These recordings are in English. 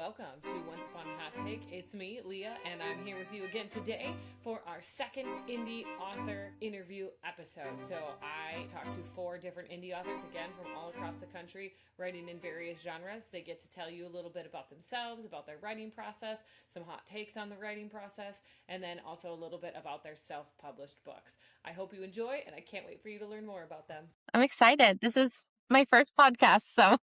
welcome to Once.Upon.a.Hot.Take. It's me, Leah, and I'm here with you again today for our second indie author interview episode. So I talked to 4 different indie authors, again, from all across the country, writing in various genres. They get to tell you a little bit about themselves, about their writing process, some hot takes on the writing process, and then also a little bit about their self-published books. I hope you enjoy, and I can't wait for you to learn more about them. I'm excited. This is my first podcast, so.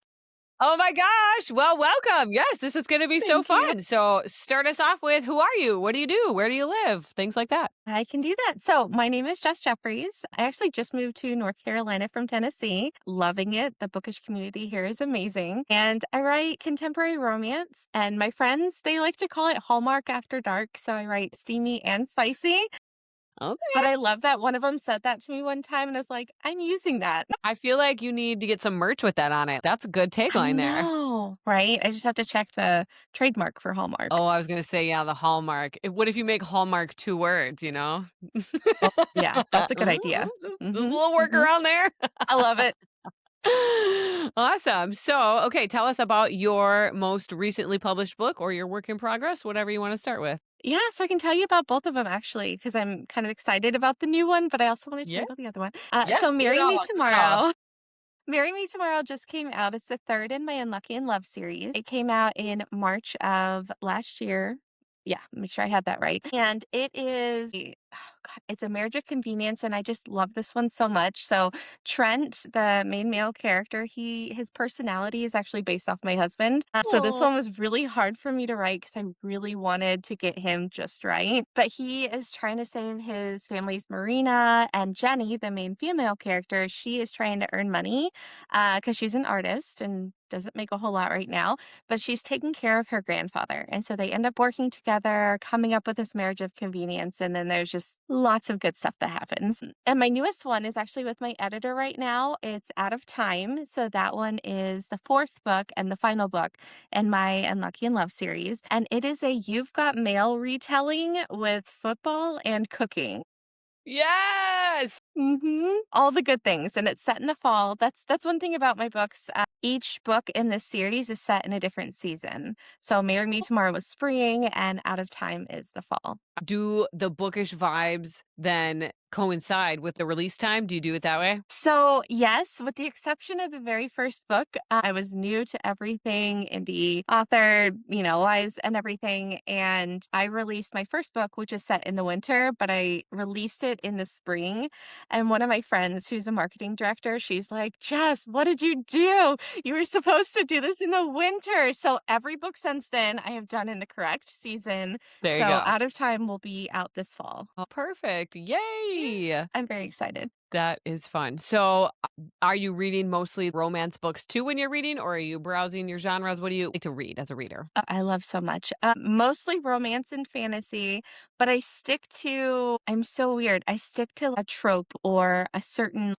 Oh my gosh. Well, welcome. Yes, this is going to be so fun. So start us off with, who are you? What do you do? Where do you live? Things like that. I can do that. So my name is Jess Jefferies. I actually just moved to North Carolina from Tennessee. Loving it. The bookish community here is amazing. And I write contemporary romance. And my friends, they like to call it Hallmark After Dark. So I write steamy and spicy. Okay. But I love that one of them said that to me one time, and I was like, I'm using that. I feel like you need to get some merch with that on it. That's a good tagline there. Oh, right? I just have to check the trademark for Hallmark. Oh, I was going to say, yeah, the Hallmark. What if you make Hallmark 2 words, you know? Yeah, that's a good idea. Just a little workaround there. I love it. Awesome. So, okay, tell us about your most recently published book or your work in progress, whatever you want to start with. Yeah, so I can tell you about both of them, actually, because I'm kind of excited about the new one, but I also want to tell you about the other one. Yes, so get Marry it Me all. Tomorrow. Marry Me Tomorrow just came out. It's the 3rd in my Unlucky in Love series. It came out in March of last year. Yeah, make sure I had that right. And it is, it's a marriage of convenience, and I just love this one so much. So Trent, the main male character, his personality is actually based off my husband. So this one was really hard for me to write because I really wanted to get him just right. But he is trying to save his family's marina, and Jenny, the main female character, she is trying to earn money because she's an artist and doesn't make a whole lot right now, but she's taking care of her grandfather. And so they end up working together, coming up with this marriage of convenience. And then there's just lots of good stuff that happens. And my newest one is actually with my editor right now. It's Out of Time. So that one is the 4th book and the final book in my Unlucky in Love series. And it is a You've Got Mail retelling with football and cooking. Yes. All the good things, and it's set in the fall. That's one thing about my books. Each book in this series is set in a different season. So Marry Me Tomorrow was spring, and Out of Time is the fall. Do the bookish vibes then coincide with the release time? Do you do it that way? So yes, with the exception of the very first book, I was new to everything indie author, wise and everything. And I released my first book, which is set in the winter, but I released it in the spring. And one of my friends, who's a marketing director, she's like, Jess, what did you do? You were supposed to do this in the winter. So every book since then I have done in the correct season. There you So go. Out of Time will be out this fall. Oh, perfect. Yay. I'm very excited. That is fun. So are you reading mostly romance books too when you're reading, or are you browsing your genres? What do you like to read as a reader? I love so much. Mostly romance and fantasy, but I'm so weird. I stick to a trope or a certain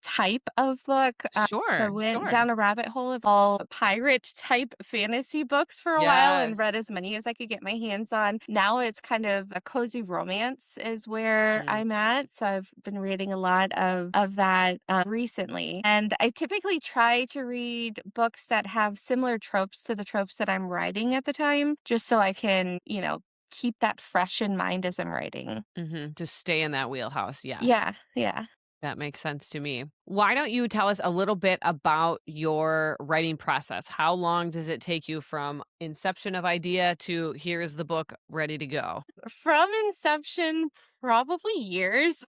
type of book. So I went down a rabbit hole of all pirate type fantasy books for a while and read as many as I could get my hands on. Now it's kind of a cozy romance is where I'm at. So I've been reading a lot of that recently. And I typically try to read books that have similar tropes to the tropes that I'm writing at the time, just so I can, keep that fresh in mind as I'm writing. Just stay in that wheelhouse. Yes. Yeah. That makes sense to me. Why don't you tell us a little bit about your writing process? How long does it take you from inception of idea to here's the book ready to go? From inception, probably years.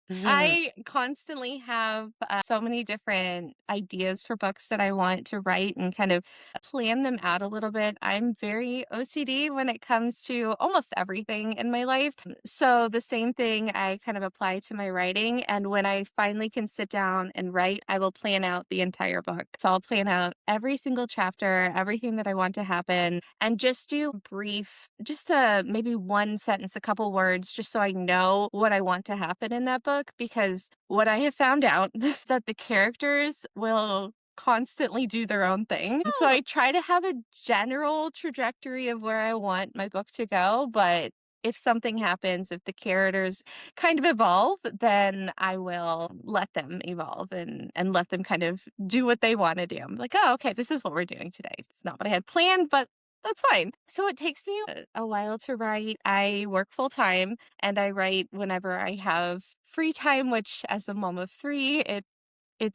I constantly have so many different ideas for books that I want to write and kind of plan them out a little bit. I'm very OCD when it comes to almost everything in my life. So the same thing I kind of apply to my writing. And when I finally can sit down and write, I will plan out the entire book. So I'll plan out every single chapter, everything that I want to happen, and just do brief, just maybe one sentence, a couple words, just so I know what I want to happen in that book. Because what I have found out is that the characters will constantly do their own thing. So I try to have a general trajectory of where I want my book to go, but if something happens, if the characters kind of evolve, then I will let them evolve and let them kind of do what they want to do. I'm like, oh, okay, this is what we're doing today. It's not what I had planned, but That's fine. So it takes me a while to write. I work full time and I write whenever I have free time, which as a mom of three, it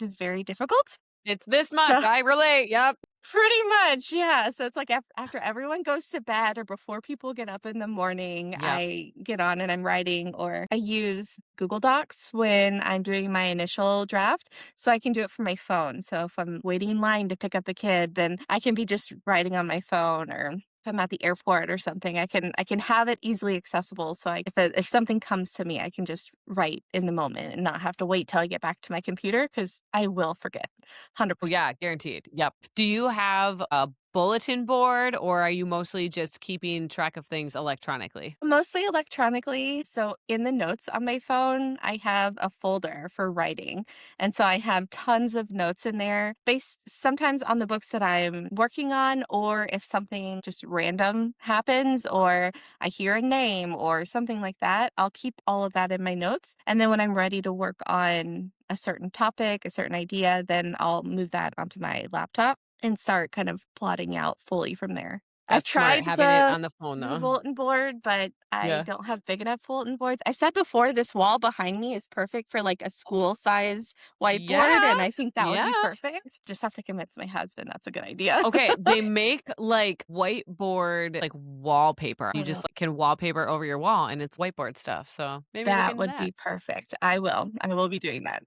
is very difficult. It's this much. So I relate. Yep. pretty much, yeah. So it's like after everyone goes to bed or before people get up in the morning, Yep. I get on and I'm writing, or I use Google Docs when I'm doing my initial draft so I can do it from my phone. So if I'm waiting in line to pick up a kid, then I can be just writing on my phone, or if I'm at the airport or something, I can have it easily accessible. So if something comes to me, I can just write in the moment and not have to wait till I get back to my computer because I will forget, Oh, 100%. yeah, guaranteed. Yep. Do you have a bulletin board or are you mostly just keeping track of things electronically? Mostly electronically. So in the notes on my phone, I have a folder for writing. And so I have tons of notes in there based sometimes on the books that I'm working on, or if something just random happens, or I hear a name or something like that, I'll keep all of that in my notes. And then when I'm ready to work on a certain topic, a certain idea, then I'll move that onto my laptop and start kind of plotting out fully from there. I've That's smart tried having it the on the phone the though. bulletin board, but I Yeah. don't have big enough bulletin boards. I've said before, this wall behind me is perfect for like a school size whiteboard, Yeah. and I think that would be Yeah. perfect. Just have to convince my husband that's a good idea. Okay, they make like whiteboard like wallpaper. You Oh, just like, can wallpaper it over your wall and it's whiteboard stuff. So maybe look that into would that. be perfect. I will. I will be doing that.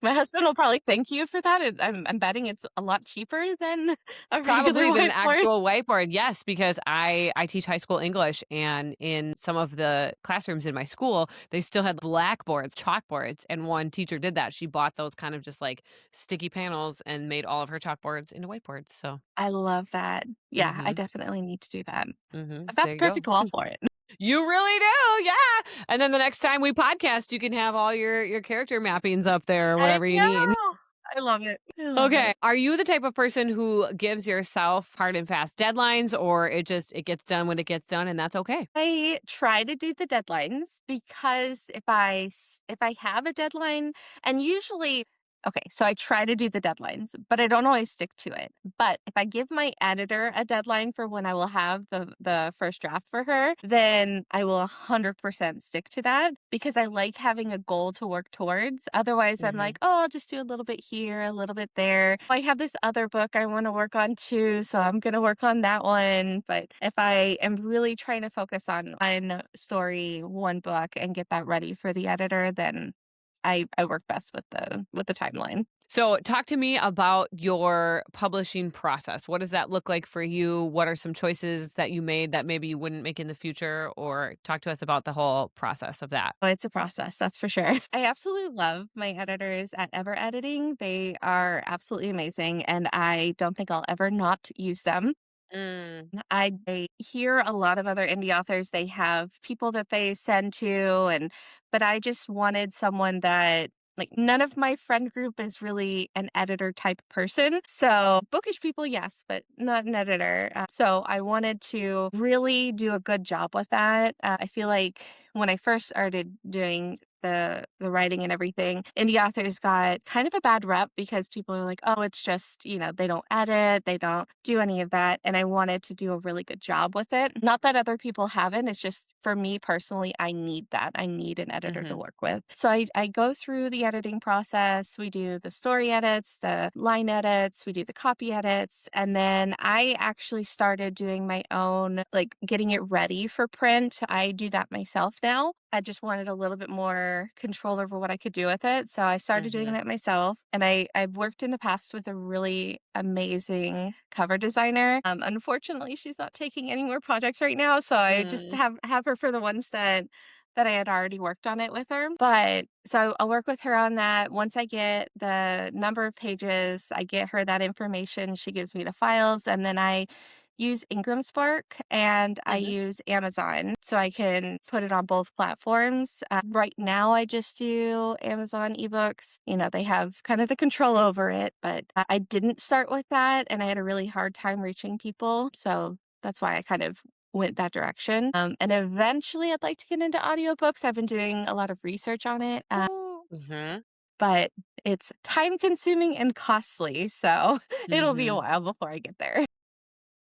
My husband will probably thank you for that. I'm betting it's a lot cheaper than a regular Probably than whiteboard. actual whiteboard. Yes, because I teach high school English and in some of the classrooms in my school, they still had blackboards, chalkboards, and one teacher did that. She bought those kind of just like sticky panels and made all of her chalkboards into whiteboards. So, I love that. Yeah, I mhm. definitely need to do that. Mhm. I've got There the you go. perfect wall for it. You really do. Yeah. And then the next time we podcast, you can have all your character mappings up there or I whatever you need. know. I love it. I love Okay. it. Are you the type of person who gives yourself hard and fast deadlines or it gets done when it gets done and that's okay? I try to do the deadlines because if I have a deadline, and usually, okay, so I try to do the deadlines, but I don't always stick to it. But if I give my editor a deadline for when I will have the first draft for her, then I will 100% stick to that because I like having a goal to work towards. Otherwise, I'm Mhm. like, oh, I'll just do a little bit here, a little bit there. I have this other book I want to work on too, so I'm going to work on that one. But if I am really trying to focus on one story, one book, and get that ready for the editor, then I work best with the timeline. So, talk to me about your publishing process. What does that look like for you? What are some choices that you made that maybe you wouldn't make in the future? Or talk to us about the whole process of that. Oh, it's a process, that's for sure. I absolutely love my editors at Ever Editing. They are absolutely amazing, and I don't think I'll ever not use them. Mm. I hear a lot of other indie authors, they have people that they send to, but I just wanted someone that, like, none of my friend group is really an editor type person. So bookish people, yes, but not an editor. So I wanted to really do a good job with that. I feel like when I first started doing the writing and everything, indie authors got kind of a bad rep because people are like, oh, it's just, they don't edit, they don't do any of that. And I wanted to do a really good job with it. Not that other people haven't, it's just for me personally, I need that. I need an editor to Mhm. work with. So I go through the editing process. We do the story edits, the line edits, we do the copy edits. And then I actually started doing my own, like getting it ready for print. I do that myself now. I just wanted a little bit more control over what I could do with it. So I started doing Mhm. that myself. And I've worked in the past with a really amazing cover designer. Unfortunately, she's not taking any more projects right now. So I just Mm. have her for the ones that I had already worked on it with her. But so I'll work with her on that. Once I get the number of pages, I get her that information. She gives me the files, and then I use Ingram Spark and I Mhm. use Amazon so I can put it on both platforms. Right now, I just do Amazon ebooks. They have kind of the control over it, but I didn't start with that and I had a really hard time reaching people. So that's why I kind of went that direction. And eventually, I'd like to get into audiobooks. I've been doing a lot of research on it. Mhm. But it's time consuming and costly. So it'll be a Mhm. while before I get there.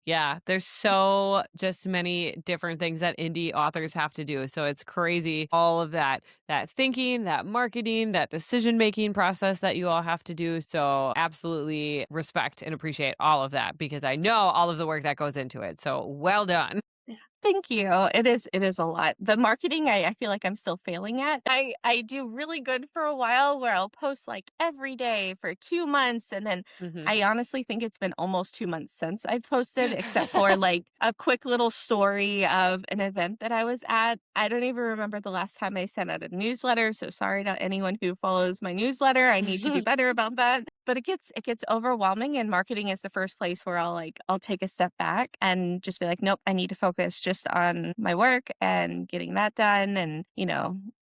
Yeah, there's so just many different things that indie authors have to do. So it's crazy all of that thinking, that marketing, that decision-making process that you all have to do. So absolutely respect and appreciate all of that because I know all of the work that goes into it. So well done. Thank you. It is a lot. The marketing I feel like I'm still failing at. I do really good for a while where I'll post like every day for 2 months and then Mhm. I honestly think it's been almost 2 months since I've posted except for like a quick little story of an event that I was at. I don't even remember the last time I sent out a newsletter, so sorry to anyone who follows my newsletter. I need to do better about that. But it gets overwhelming and marketing is the first place where I'll take a step back and just be like, nope, I need to focus just on my work and getting that done and,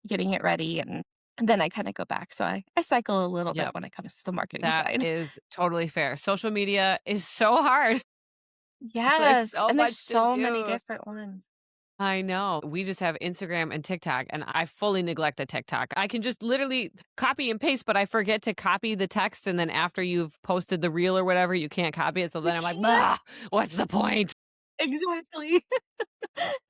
getting it ready and then I kind of go back. So I cycle a little bit Yep, when it comes to the marketing that side. is totally fair. Social media is so hard. There's Yes. so And there's much to so many do. different ones. I know. We just have Instagram and TikTok, and I fully neglect the TikTok. I can just literally copy and paste, but I forget to copy the text. And then after you've posted the reel or whatever, you can't copy it. So You then I'm like, can't. "Bah, what's the point?" Exactly.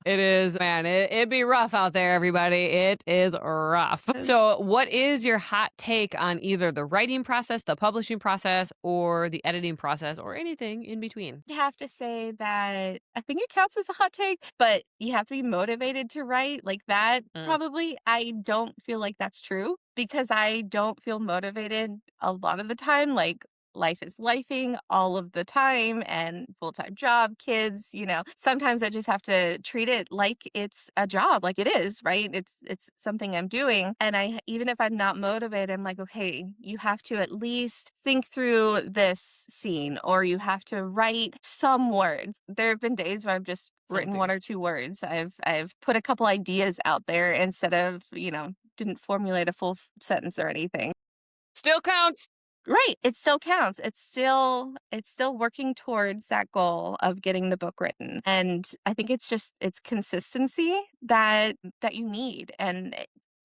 It is, man. It'd be rough out there, everybody. It is rough. Yes. So, what is your hot take on either the writing process, the publishing process, or the editing process, or anything in between? I have to say that I think it counts as a hot take, but you have to be motivated to write like that. Mm, Probably, I don't feel like that's true because I don't feel motivated a lot of the time. Like, life is lifing all of the time and full-time job, kids, Sometimes I just have to treat it like it's a job, like it is, right? It's something I'm doing. And even if I'm not motivated, I'm like, okay, you have to at least think through this scene or you have to write some words. There have been days where I've just written something. one or two words. I've put a couple ideas out there instead of, didn't formulate a full sentence or anything. Still counts. Right. It still counts. It's still working towards that goal of getting the book written. And I think it's consistency that you need. And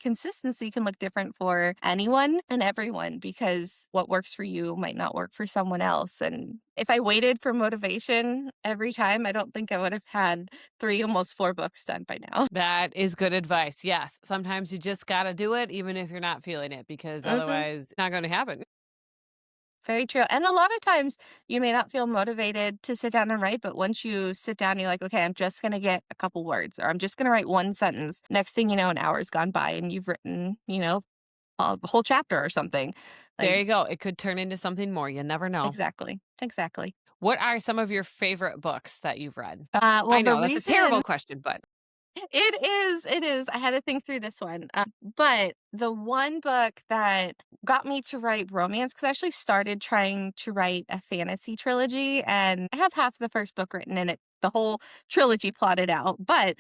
consistency can look different for anyone and everyone because what works for you might not work for someone else. And if I waited for motivation every time, I don't think I would have had 3, almost 4 books done by now. That is good advice. Yes. Sometimes you just got to do it, even if you're not feeling it, because Mhm. otherwise, it's not going to happen. Very true. And a lot of times you may not feel motivated to sit down and write, but once you sit down, you're like, okay, I'm just going to get a couple words or I'm just going to write one sentence. Next thing you know, an hour's gone by and you've written, a whole chapter or something. There Like, you go. It could turn into something more. You never know. exactly. Exactly. What are some of your favorite books that you've read? Well, I the know that's a reason terrible question, but it is. I had to think through this one. But the one book that got me to write romance, because I actually started trying to write a fantasy trilogy, and I have half the first book written in it, the whole trilogy plotted out. But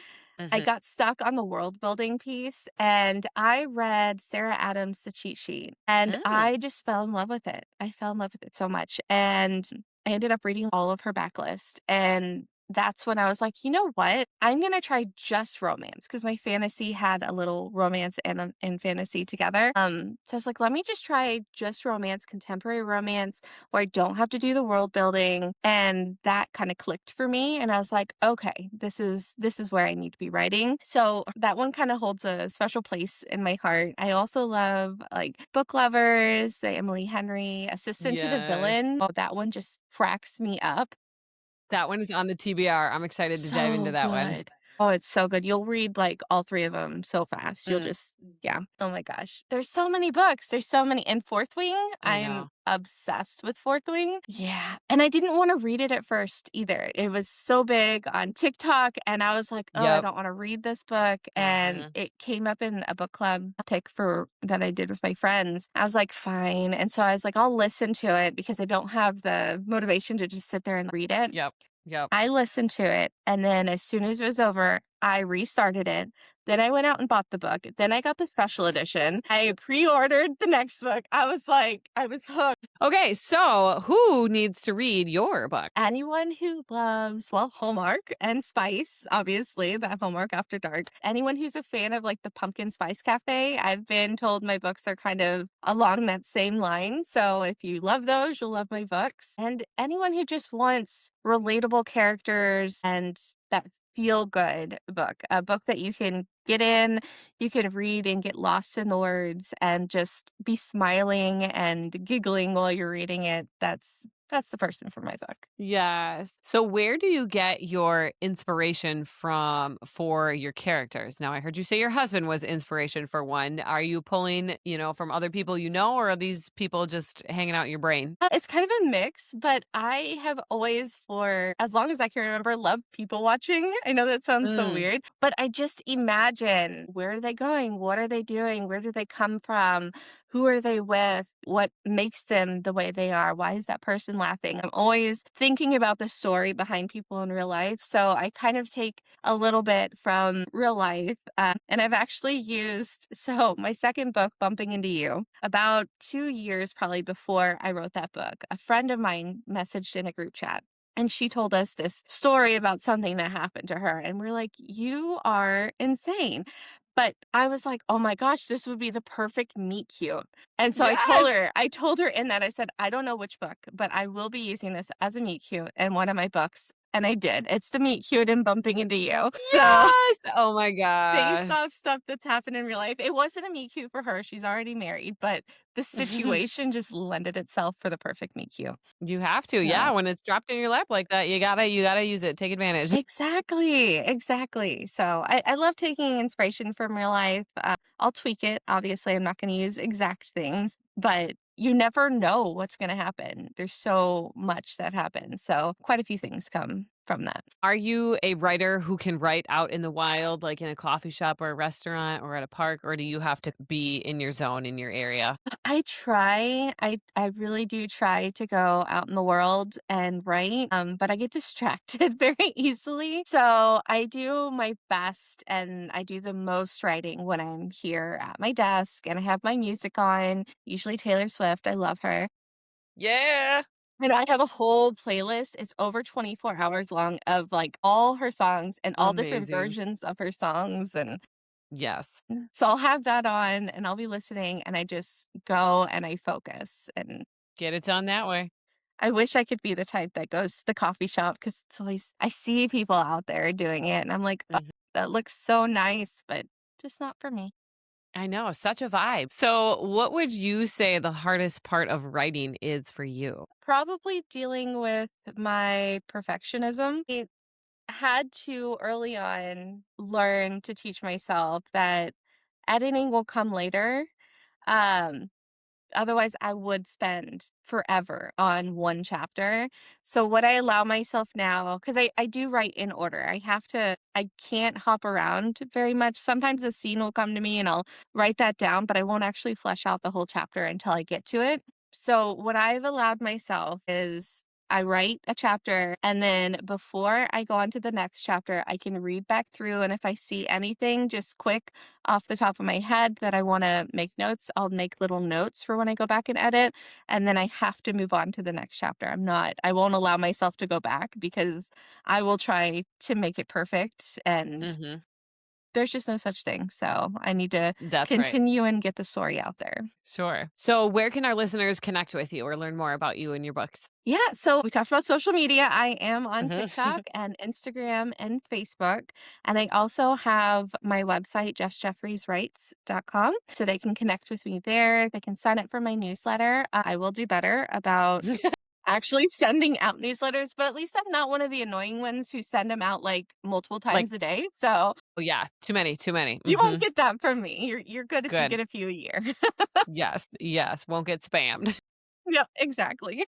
I Mhm. got stuck on the world building piece, and I read Sarah Adams' The Cheat Sheet, and Mm. I just fell in love with it. I fell in love with it so much, and I ended up reading all of her backlist, and that's when I was like, you know what? I'm gonna try just romance because my fantasy had a little romance and fantasy together. So I was like, let me just try just romance, contemporary romance, where I don't have to do the world building, and that kind of clicked for me. And I was like, okay, this is where I need to be writing. So that one kind of holds a special place in my heart. I also love like Book Lovers, the Emily Henry, Assistant to the Yes. Villain. Oh, that one just cracks me up. That one is on the TBR. I'm excited to dive into So that one. good. Oh, it's so good. You'll read like all 3 of them so fast. You'll Mm, just yeah. Oh my gosh. There's so many books. There's so many. And Fourth Wing, I I'm know. obsessed with Fourth Wing. Yeah. And I didn't want to read it at first either. It was so big on TikTok and I was like, "Oh, I Yep. don't want to read this book." And Mhm. it came up in a book club pick for that I did with my friends. I was like, "Fine." And so I was like, "I'll listen to it because I don't have the motivation to just sit there and read it." Yep. Yep. I listened to it, and then as soon as it was over, I restarted it, Then I went out and bought the book. Then I got the special edition. I pre-ordered the next book. I was hooked. Okay, so who needs to read your book? Anyone who loves, well, Hallmark and spice, obviously, that Hallmark After Dark. Anyone who's a fan of like the Pumpkin Spice Cafe, I've been told my books are kind of along that same line. So if you love those, you'll love my books. And anyone who just wants relatable characters and that feel good book, a book that you can get in, you can read and get lost in the words and just be smiling and giggling while you're reading it. That's the person for my book. Yes. So where do you get your inspiration from for your characters? Now, I heard you say your husband was inspiration for one. Are you pulling, from other people or are these people just hanging out in your brain? It's kind of a mix, but I have always, for as long as I can remember, loved people watching. I know that sounds so Mm. weird, but I just imagine, where are they going? What are they doing? Where do they come from? Who are they with? What makes them the way they are? Why is that person laughing? I'm always thinking about the story behind people in real life. So I kind of take a little bit from real life. And I've actually used, so my second book, Bumping Into You, about 2 years probably before I wrote that book, a friend of mine messaged in a group chat. And she told us this story about something that happened to her. And we're like, you are insane. But I was like, oh my gosh, this would be the perfect meet cute. And so Yes. I told her in that, I said, I don't know which book, but I will be using this as a meet cute in one of my books. And I did. It's the meet cute and Bumping Into You. So Yes. Oh my based gosh. off stuff that's happened in real life, it wasn't a meet cute for her. She's already married, but the situation just lended itself for the perfect meet cute. You have to. Yeah, So when it's dropped in your lap like that, you gotta use it. Take advantage. exactly, exactly. So I love taking inspiration from real life. I'll tweak it. Obviously, I'm not going to use exact things, but you never know what's going to happen. There's so much that happens. So quite a few things come from that. Are you a writer who can write out in the wild, like in a coffee shop or a restaurant or at a park, or do you have to be in your zone in your area? I try. I really do try to go out in the world and write, but I get distracted very easily. So I do my best and I do the most writing when I'm here at my desk and I have my music on, usually Taylor Swift. I love her. Yeah. And I have a whole playlist. It's over 24 hours long of like all her songs and all different Amazing. versions of her songs. And Yes. so I'll have that on and I'll be listening and I just go and I focus. And Get it done that way. I wish I could be the type that goes to the coffee shop because it's always, I see people out there doing it and I'm like, "Oh, Mhm. that looks so nice, but just not for me." I know, such a vibe. So, what would you say the hardest part of writing is for you? Probably dealing with my perfectionism. I had to early on learn to teach myself that editing will come later. Um, Otherwise, I would spend forever on one chapter. So what I allow myself now, because I do write in order. I can't hop around very much. Sometimes a scene will come to me and I'll write that down, but I won't actually flesh out the whole chapter until I get to it. So what I've allowed myself is I write a chapter and then before I go on to the next chapter, I can read back through. And if I see anything just quick off the top of my head that I want to make notes, I'll make little notes for when I go back and edit. And then I have to move on to the next chapter. I won't allow myself to go back because I will try to make it perfect. And Mhm. there's just no such thing. So I need to That's right. continue and get the story out there. Sure. So, where can our listeners connect with you or learn more about you and your books? Yeah, so we talked about social media. I am on Mhm. TikTok and Instagram and Facebook. And I also have my website, JessJefferiesWrites.com. So they can connect with me there. They can sign up for my newsletter. I will do better about actually sending out newsletters, but at least I'm not one of the annoying ones who send them out like multiple Like, times a day. So oh, yeah, too many, too many. you won't get that from me. You're good if you Good. get a few a year. Yes, yes, won't get spammed. Yep, exactly.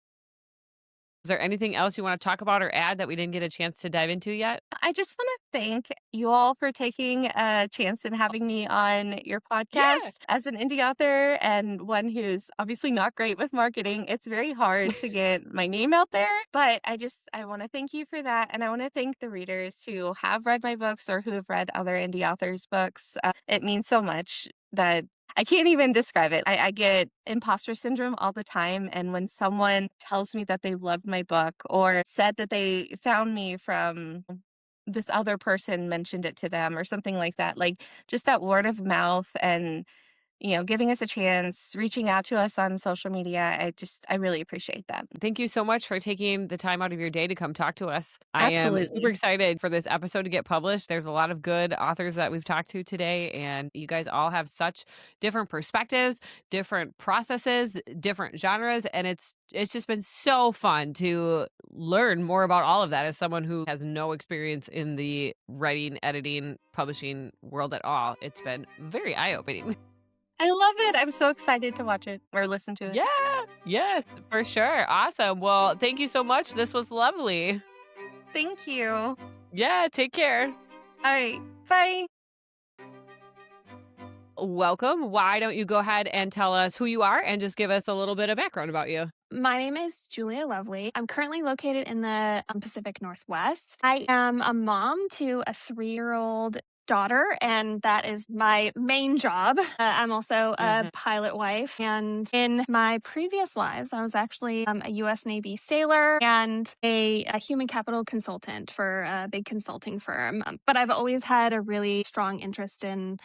Is there anything else you want to talk about or add that we didn't get a chance to dive into yet? I just want to thank you all for taking a chance and having me on your Yeah. podcast. As an indie author and one who's obviously not great with marketing, it's very hard to get my name out there. But I want to thank you for that. And I want to thank the readers who have read my books or who have read other indie authors' books. It means so much that I can't even describe it. I get imposter syndrome all the time. And when someone tells me that they loved my book or said that they found me from this other person mentioned it to them or something like that, like just that word of mouth and, giving us a chance, reaching out to us on social media. I really appreciate that. Thank you so much for taking the time out of your day to come talk to us. I am super Absolutely. excited for this episode to get published. There's a lot of good authors that we've talked to today, and you guys all have such different perspectives, different processes, different genres, and it's just been so fun to learn more about all of that as someone who has no experience in the writing, editing, publishing world at all. It's been very eye-opening. I love it. I'm so excited to watch it or listen to it. Yeah, yes, for sure. Awesome. Well, thank you so much. This was lovely. Thank you. Yeah, take care. All right. Bye. Welcome. Why don't you go ahead and tell us who you are and just give us a little bit of background about you? My name is Julia Lovely. I'm currently located in the Pacific Northwest. I am a mom to a 3-year-old daughter, and that is my main job. I'm also a pilot wife, and in my previous lives, I was actually a U.S. Navy sailor and a human capital consultant for a big consulting firm. But I've always had a really strong interest in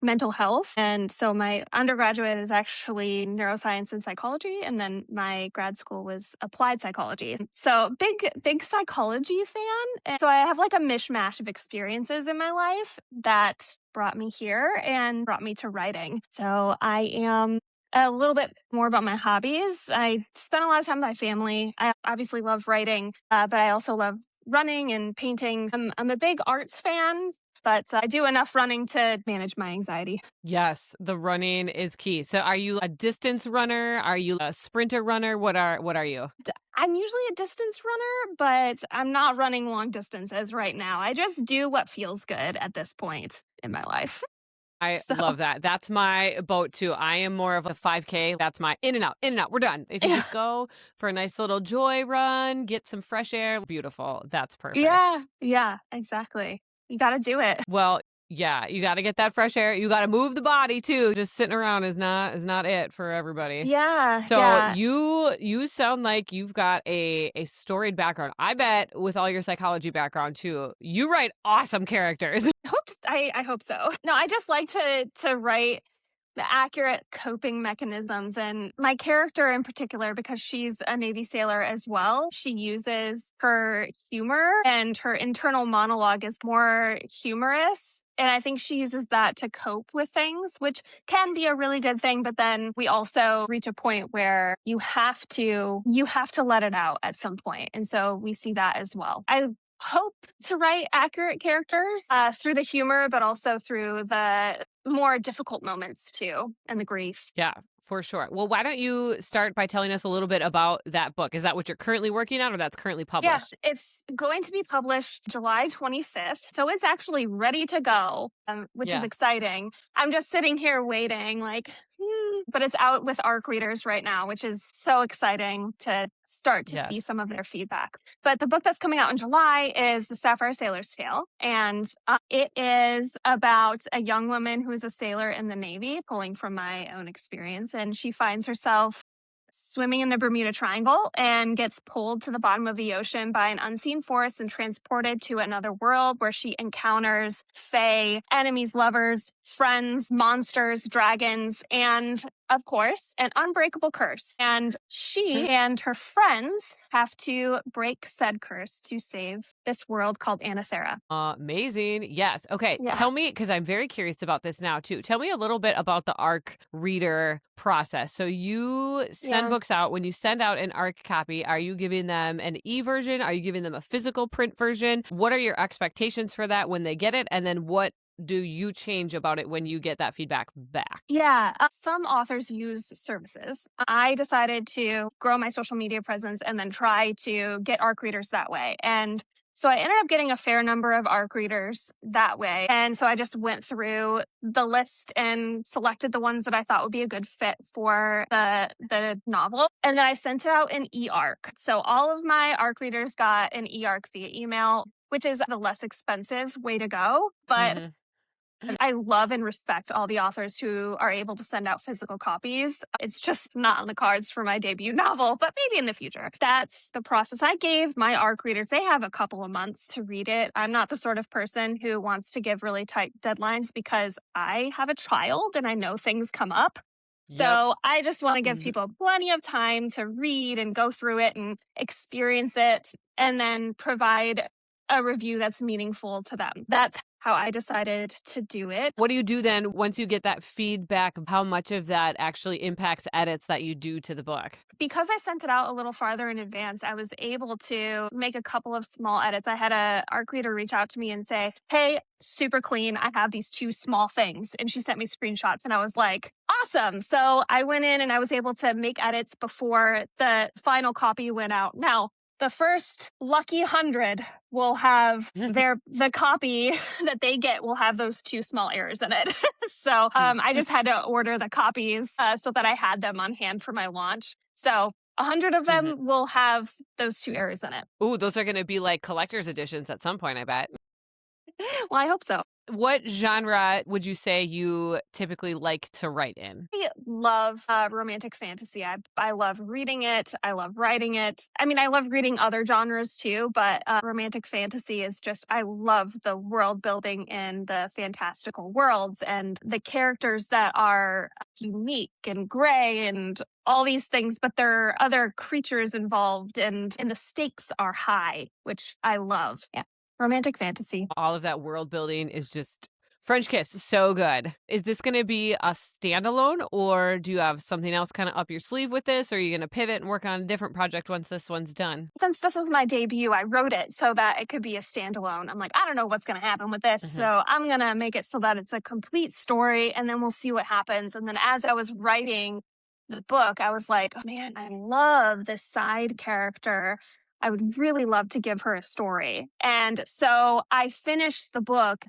mental health. And so my undergraduate is actually neuroscience and psychology. And then my grad school was applied psychology. So big psychology fan. And so I have like a mishmash of experiences in my life that brought me here and brought me to writing. So I am a little bit more about my hobbies. I spend a lot of time with my family. I obviously love writing, but I also love running and painting. I'm a big arts fan. But I do enough running to manage my anxiety. Yes, the running is key. So are you a distance runner? Are you a sprinter runner? What are you? I'm usually a distance runner, but I'm not running long distances right now. I just do what feels good at this point in my life. I love that. That's my boat too. I am more of a 5K. That's my in and out. We're done. If you just go for a nice little joy run, get some fresh air, beautiful. That's perfect. Yeah, exactly. You got to do it. Well, yeah, you got to get that fresh air. You got to move the body too. Just sitting around is not it for everybody. Yeah. So you sound like you've got a storied background. I bet with all your psychology background too, you write awesome characters. I hope so. No, I just like to write the accurate coping mechanisms. And my character in particular, because she's a Navy sailor as well, she uses her humor and her internal monologue is more humorous. And I think she uses that to cope with things, which can be a really good thing. But then we also reach a point where you have to let it out at some point. And so we see that as well. I hope to write accurate characters through the humor, but also through the more difficult moments too, and the grief. Yeah, for sure. Well, why don't you start by telling us a little bit about that book? Is that what you're currently working on or that's currently published? Yes, it's going to be published July 25th. So it's actually ready to go, which is exciting. I'm just sitting here waiting but it's out with ARC readers right now, which is so exciting to start to see some of their feedback. But the book that's coming out in July is The Sapphire Sailor's Tale. And it is about a young woman who is a sailor in the Navy, pulling from my own experience. And she finds herself swimming in the Bermuda Triangle and gets pulled to the bottom of the ocean by an unseen force and transported to another world where she encounters fae, enemies, lovers, friends, monsters, dragons, and of course, an unbreakable curse. And she and her friends have to break said curse to save this world called Anathera. Amazing. Yes. Okay. Yeah. Tell me, because I'm very curious about this now too. Tell me a little bit about the ARC reader process. So you send books out. When you send out an ARC copy, are you giving them an e-version? Are you giving them a physical print version? What are your expectations for that when they get it? And then what do you change about it when you get that feedback back? Yeah, some authors use services. I decided to grow my social media presence and then try to get ARC readers that way. And so I ended up getting a fair number of ARC readers that way. And so I just went through the list and selected the ones that I thought would be a good fit for the novel. And then I sent it out in e-ARC. So all of my ARC readers got an e-ARC via email, which is the less expensive way to go. But I love and respect all the authors who are able to send out physical copies. It's just not on the cards for my debut novel, but maybe in the future. That's the process. I gave my ARC readers, they have a couple of months to read it. I'm not the sort of person who wants to give really tight deadlines because I have a child and I know things come up. So I just want to give people plenty of time to read and go through it and experience it and then provide a review that's meaningful to them. That's how I decided to do it. What do you do then once you get that feedback? How much of that actually impacts edits that you do to the book? Because I sent it out a little farther in advance, I was able to make a couple of small edits. I had a ARC reader reach out to me and say, hey, super clean, I have these 2 small things. And she sent me screenshots and I was like, awesome. So I went in and I was able to make edits before the final copy went out. Now, the first lucky 100 will have the copy that they get will have those 2 small errors in it. So I just had to order the copies so that I had them on hand for my launch. So 100 of them will have those 2 errors in it. Ooh, those are going to be like collector's editions at some point, I bet. Well, I hope so. What genre would you say you typically like to write in? I love romantic fantasy. I love reading it. I love writing it. I mean, I love reading other genres too, but romantic fantasy is just, I love the world building in the fantastical worlds and the characters that are unique and gray and all these things, but there are other creatures involved and the stakes are high, which I love. Yeah. Romantic fantasy. All of that world building is just French kiss. So good. Is this going to be a standalone or do you have something else kind of up your sleeve with this? Or are you going to pivot and work on a different project once this one's done? Since this was my debut, I wrote it so that it could be a standalone. I'm like, I don't know what's going to happen with this. So I'm going to make it so that it's a complete story and then we'll see what happens. And then as I was writing the book, I was like, oh man, I love this side character. I would really love to give her a story. And so I finished the book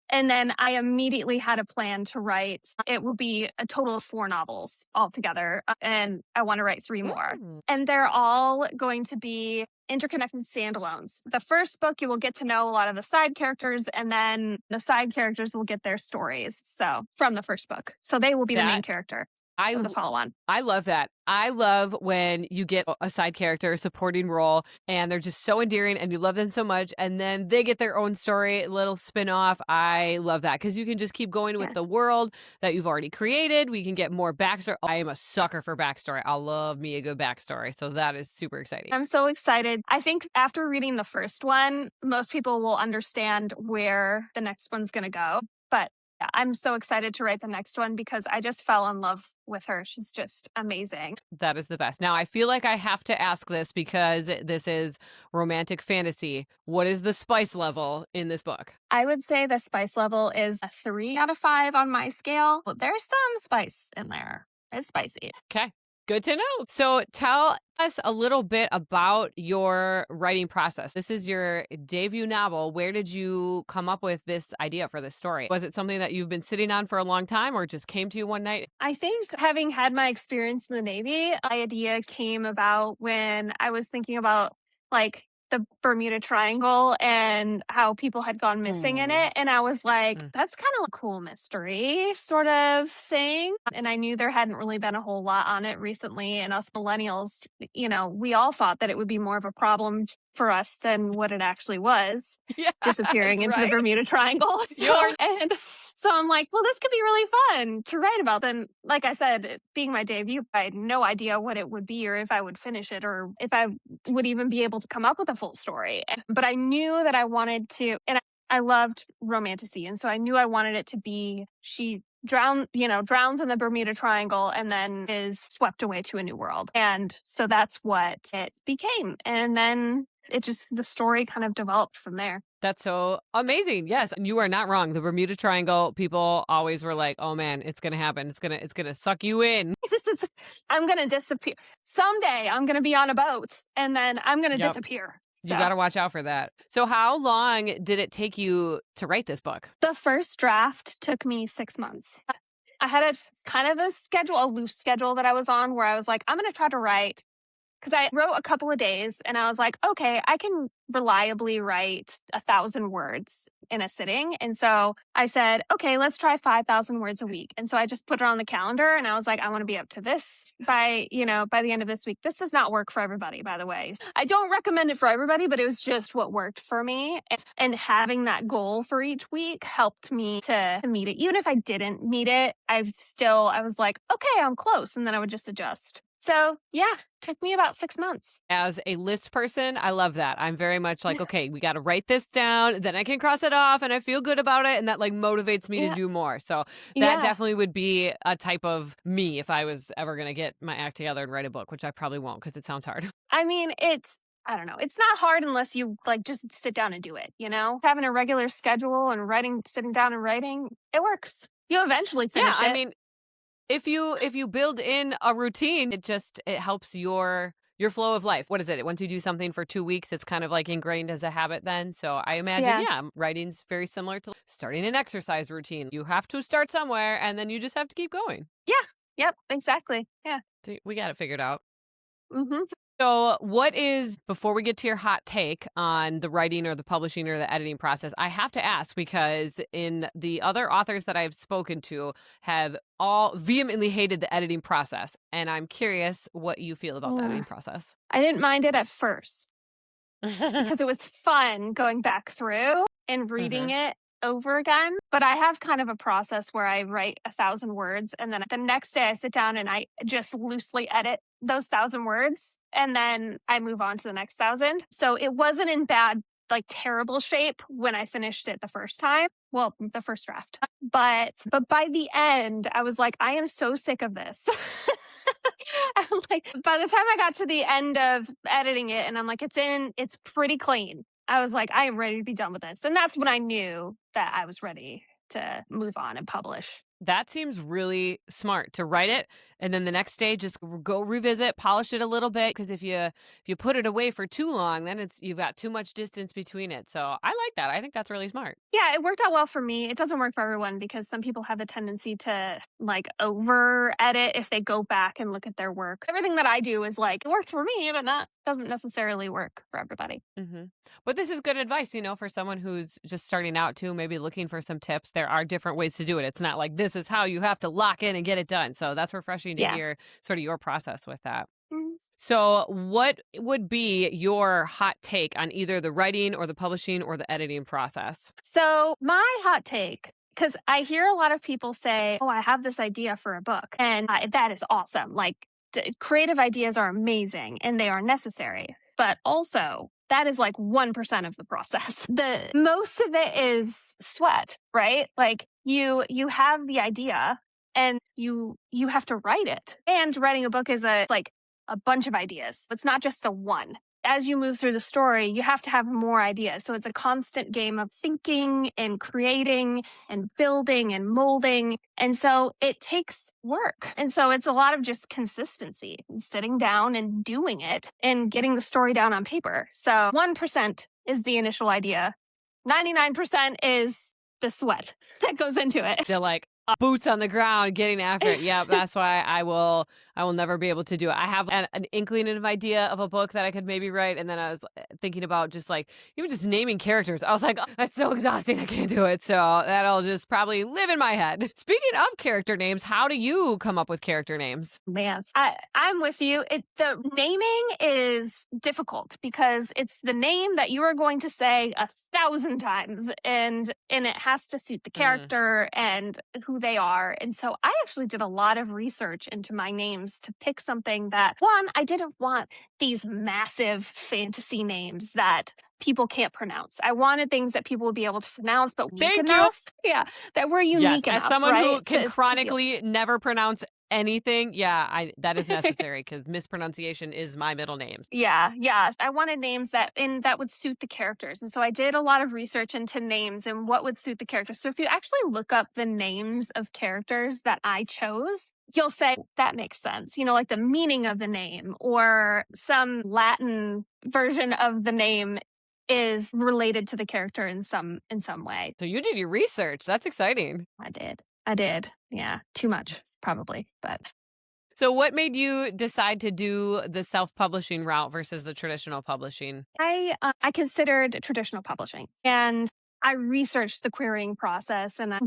and then I immediately had a plan to write. It will be a total of 4 novels altogether. And I want to write 3 more. And they're all going to be interconnected standalones. The first book, you will get to know a lot of the side characters, and then the side characters will get their stories. So from the first book. So they will be the main character. The follow-on. I love that. I love when you get a side character, a supporting role, and they're just so endearing and you love them so much. And then they get their own story, little spin-off. I love that because you can just keep going with the world that you've already created. We can get more backstory. I am a sucker for backstory. I love me a good backstory. So that is super exciting. I'm so excited. I think after reading the first one, most people will understand where the next one's going to go. But I'm so excited to write the next one because I just fell in love with her. She's just amazing. That is the best. Now, I feel like I have to ask this because this is romantic fantasy. What is the spice level in this book? I would say the spice level is a 3 out of 5 on my scale. But there's some spice in there. It's spicy. Okay. Good to know. So tell us a little bit about your writing process. This is your debut novel. Where did you come up with this idea for this story? Was it something that you've been sitting on for a long time or just came to you one night? I think having had my experience in the Navy, the idea came about when I was thinking about like the Bermuda Triangle and how people had gone missing in it. And I was like, that's kind of a cool mystery sort of thing. And I knew there hadn't really been a whole lot on it recently. And us millennials, you know, we all thought that it would be more of a problem for us than what it actually was, disappearing into the Bermuda Triangle. So I'm like, well, this could be really fun to write about. Then, like I said, being my debut, I had no idea what it would be or if I would finish it or if I would even be able to come up with a full story. But I knew that I wanted to, and I loved romantasy. And so I knew I wanted it to be, she drowns in the Bermuda Triangle and then is swept away to a new world. And so that's what it became. And then the story kind of developed from there. That's so amazing. Yes, and you are not wrong. The Bermuda Triangle, people always were like, "Oh man, it's gonna happen. It's gonna suck you in." I'm going to disappear. Someday I'm going to be on a boat and then I'm going to Yep. disappear. You got to watch out for that. So how long did it take you to write this book? The first draft took me 6 months. I had a kind of a loose schedule that I was on where I was like, I'm going to try to write. Because I wrote a couple of days and I was like, okay, I can reliably write 1,000 words in a sitting. And so I said, okay, let's try 5,000 words a week. And so I just put it on the calendar and I was like, I want to be up to this by the end of this week. This does not work for everybody, by the way. I don't recommend it for everybody, but it was just what worked for me. And having that goal for each week helped me to meet it. Even if I didn't meet it, I was like, okay, I'm close. And then I would just adjust. So yeah, took me about 6 months. As a list person, I love that. I'm very much like, okay, we got to write this down, then I can cross it off and I feel good about it. And that like motivates me to do more. So that definitely would be a type of me if I was ever going to get my act together and write a book, which I probably won't because it sounds hard. I mean, I don't know. It's not hard unless you like just sit down and do it, Having a regular schedule and sitting down and writing, it works. You'll eventually finish it. I mean, if you build in a routine, it helps your flow of life. What is it? Once you do something for 2 weeks, it's kind of like ingrained as a habit then. So I imagine, writing's very similar to starting an exercise routine. You have to start somewhere and then you just have to keep going. Yeah. Yep. Exactly. Yeah. We got it figured out. Mm-hmm. So before we get to your hot take on the writing or the publishing or the editing process, I have to ask because in the other authors that I've spoken to have all vehemently hated the editing process. And I'm curious what you feel about the editing process. I didn't mind it at first because it was fun going back through and reading it over again. But I have kind of a process where I write 1,000 words and then the next day I sit down and I just loosely edit those 1,000 words and then I move on to the next 1,000. So it wasn't in bad, like terrible shape when I finished it the first time. Well, the first draft. But by the end, I was like, I am so sick of this. I'm like, by the time I got to the end of editing it and I'm like, it's pretty clean. I was like, I am ready to be done with this. And that's when I knew that I was ready to move on and publish. That seems really smart to write it and then the next day just go revisit, polish it a little bit because if you put it away for too long, then you've got too much distance between it. So I like that. I think that's really smart. Yeah, it worked out well for me. It doesn't work for everyone because some people have the tendency to like over edit if they go back and look at their work. Everything that I do is like, it worked for me, but that doesn't necessarily work for everybody. Mm-hmm. But this is good advice, for someone who's just starting out too, maybe looking for some tips. There are different ways to do it. It's not like this is how you have to lock in and get it done. So that's refreshing to hear sort of your process with that. Mm-hmm. So what would be your hot take on either the writing or the publishing or the editing process? So my hot take, because I hear a lot of people say, oh, I have this idea for a book. And that is awesome. Like creative ideas are amazing and they are necessary. But also that is like 1% of the process. The most of it is sweat, right? Like you have the idea and you have to write it. And writing a book is a bunch of ideas. It's not just the one. As you move through the story, you have to have more ideas. So it's a constant game of thinking and creating and building and molding. And so it takes work. And so it's a lot of just consistency, sitting down and doing it and getting the story down on paper. So 1% is the initial idea. 99% is the sweat that goes into it. They're like, boots on the ground, getting after it. Yeah, that's why I will never be able to do it. I have an inkling of idea of a book that I could maybe write, and then I was thinking about just like even just naming characters. I was like, oh, that's so exhausting. I can't do it. So that'll just probably live in my head. Speaking of character names, how do you come up with character names? Man, I'm with you. The naming is difficult because it's the name that you are going to say 1,000 times, and it has to suit the character and who they are. And so I actually did a lot of research into my names to pick something that, one, I didn't want these massive fantasy names that people can't pronounce. I wanted things that people would be able to pronounce, but unique enough. Yeah, that were unique enough. As someone who can chronically never pronounce anything, that is necessary because mispronunciation is my middle name. Yeah. I wanted names that would suit the characters. And so I did a lot of research into names and what would suit the characters. So if you actually look up the names of characters that I chose, you'll say that makes sense. Like the meaning of the name or some Latin version of the name is related to the character in some way. So you did your research. That's exciting. I did. Yeah. Too much, probably, but. So what made you decide to do the self-publishing route versus the traditional publishing? I considered traditional publishing, and I researched the querying process, and I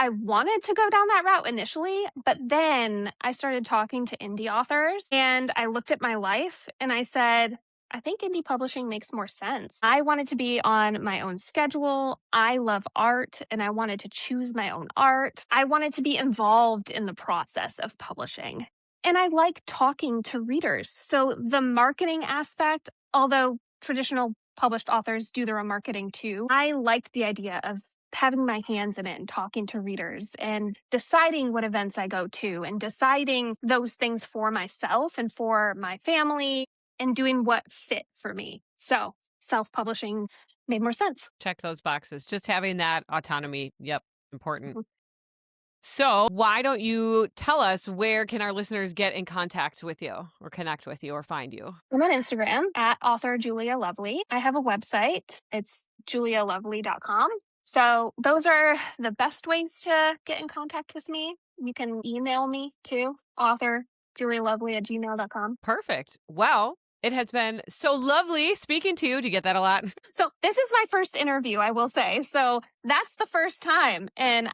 wanted to go down that route initially, but then I started talking to indie authors, and I looked at my life, and I said, I think indie publishing makes more sense. I wanted to be on my own schedule. I love art, and I wanted to choose my own art. I wanted to be involved in the process of publishing. And I like talking to readers. So the marketing aspect, although traditional published authors do their own marketing too, I liked the idea of having my hands in it and talking to readers and deciding what events I go to and deciding those things for myself and for my family and doing what fit for me. So self-publishing made more sense. Check those boxes. Just having that autonomy. Yep. Important. Mhm. So why don't you tell us where can our listeners get in contact with you or connect with you or find you? I'm on Instagram at author Julia Lovely. I have a website. It's julialovely.com. So those are the best ways to get in contact with me. You can email me too, author julialovely@gmail.com. Perfect. Well, it has been so lovely speaking to you. Do you get that a lot? So this is my first interview, I will say. So that's the first time. And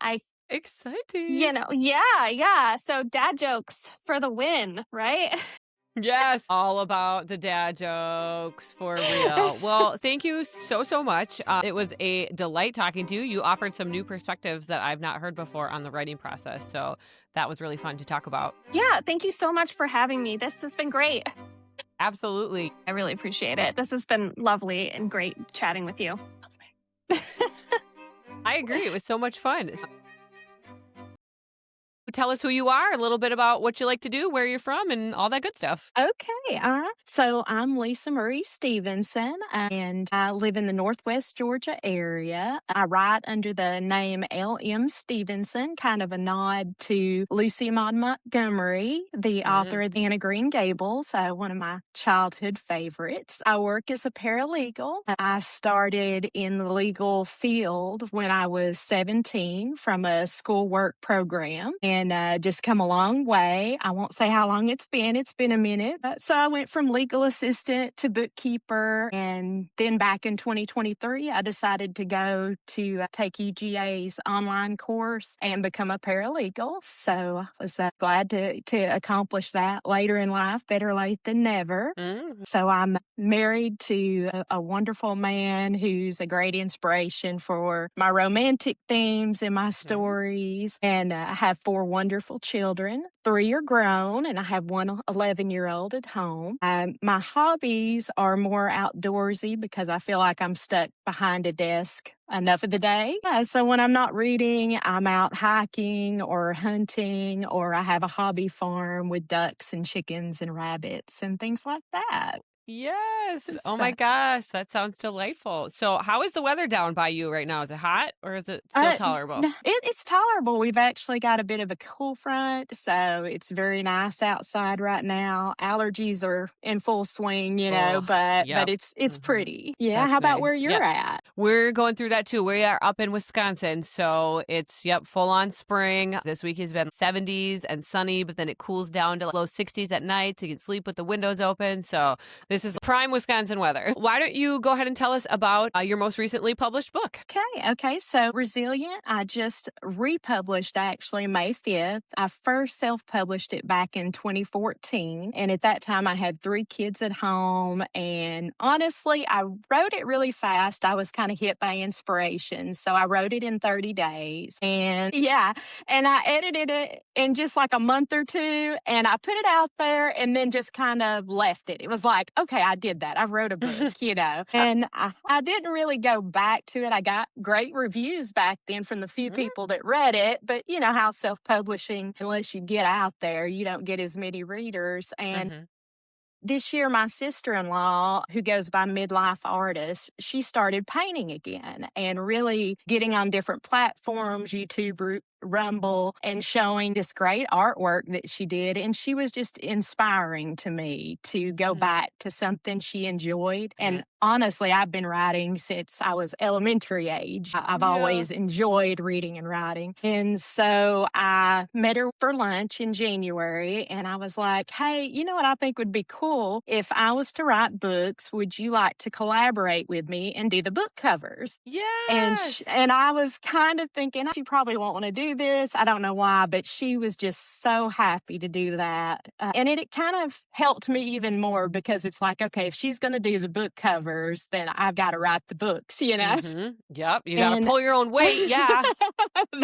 Exciting. yeah. So dad jokes for the win, right? Yes. All about the dad jokes for real. Well, thank you so much. It was a delight talking to you. You offered some new perspectives that I've not heard before on the writing process. So that was really fun to talk about. Yeah. Thank you so much for having me. This has been great. Absolutely. I really appreciate it. This has been lovely and great chatting with you. I agree. It was so much fun. Tell us who you are, a little bit about what you like to do, where you're from, and all that good stuff. Okay. All right. So I'm Lisa Marie Stephenson, and I live in the Northwest Georgia area. I write under the name L.M. Stephenson, kind of a nod to Lucy Maud Montgomery, the author of Anne of Green Gables, one of my childhood favorites. I work as a paralegal. I started in the legal field when I was 17 from a schoolwork program. And just come a long way. I won't say how long it's been. It's been a minute. So I went from legal assistant to bookkeeper. And then back in 2023, I decided to go to take UGA's online course and become a paralegal. So I was glad to accomplish that later in life. Better late than never. So I'm married to a wonderful man who's a great inspiration for my romantic themes and my stories. And I have 4 wonderful children. 3 are grown, and I have one 11-year-old at home. My hobbies are more outdoorsy because I feel like I'm stuck behind a desk enough of the day. So when I'm not reading, I'm out hiking or hunting, or I have a hobby farm with ducks and chickens and rabbits and things like that. Yes. Oh my gosh. That sounds delightful. So how is the weather down by you right now? Is it hot or is it still tolerable? No, it's tolerable. We've actually got a bit of a cool front, so it's very nice outside right now. Allergies are in full swing, but it's pretty. Yeah. That's how about nice. where you're at? We're going through that too. We are up in Wisconsin. So it's, full on spring. This week has been 70s and sunny, but then it cools down to low 60s at night. So you can sleep with the windows open. So this is prime Wisconsin weather. Why don't you go ahead and tell us about your most recently published book? Okay. So Resilient, I just republished actually May 5th. I first self-published it back in 2014. And at that time I had 3 kids at home. And honestly, I wrote it really fast. I was kind kind of hit by inspiration. So I wrote it in 30 days. And yeah, and I edited it in just like a month or two. And I put it out there and then just kind of left it. It was like, okay, I did that. I wrote a book, And I didn't really go back to it. I got great reviews back then from the few people that read it. But you know how self-publishing, unless you get out there, you don't get as many readers. And this year, my sister-in-law, who goes by Midlife Artist, she started painting again and really getting on different platforms, YouTube, Rumble, and showing this great artwork that she did. And she was just inspiring to me to go back to something she enjoyed. And honestly, I've been writing since I was elementary age. I've always enjoyed reading and writing. And so I met her for lunch in January, and I was like, hey, you know what I think would be cool? If I was to write books, would you like to collaborate with me and do the book covers? Yes. And I was kind of thinking, she probably won't want to do this. I don't know why, but she was just so happy to do that. And it kind of helped me even more because it's like, okay, if she's going to do the book covers, then I've got to write the books, Yep. You got to pull your own weight. Yeah.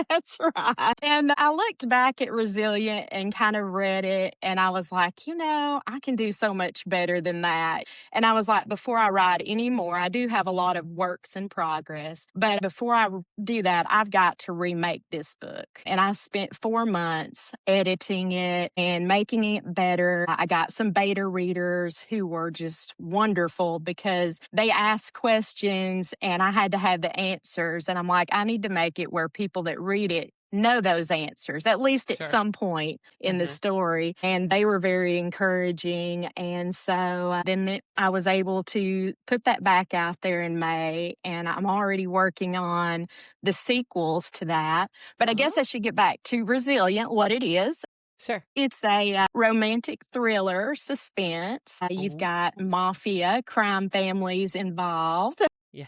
That's right. And I looked back at Resilient and kind of read it. And I was like, I can do so much better than that. And I was like, before I write anymore, I do have a lot of works in progress. But before I do that, I've got to remake this book. And I spent 4 months editing it and making it better. I got some beta readers who were just wonderful because they asked questions and I had to have the answers. And I'm like, I need to make it where people that read it know those answers, at least at some point in the story. And they were very encouraging. And so then I was able to put that back out there in May. And I'm already working on the sequels to that. But I guess I should get back to Resilient, what it is. Sure. It's a romantic thriller suspense. You've got mafia, crime families involved. Yeah.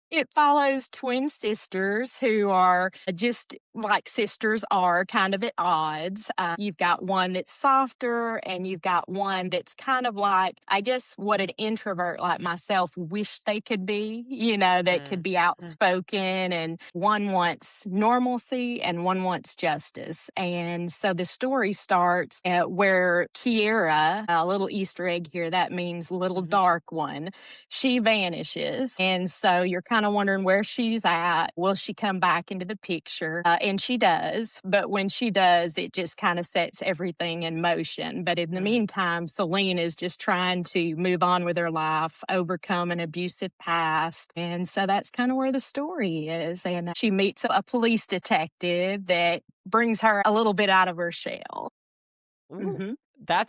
It follows twin sisters who are just like sisters are, kind of at odds. You've got one that's softer and you've got one that's kind of like, I guess, what an introvert like myself wish they could be, that could be outspoken. And one wants normalcy and one wants justice. And so the story starts where Kiera, a little Easter egg here, that means little dark one, she vanishes. And so you're kind of wondering where she's at. Will she come back into the picture? And she does. But when she does, it just kind of sets everything in motion. But in the meantime, Celine is just trying to move on with her life, overcome an abusive past. And so that's kind of where the story is. And she meets a police detective that brings her a little bit out of her shell.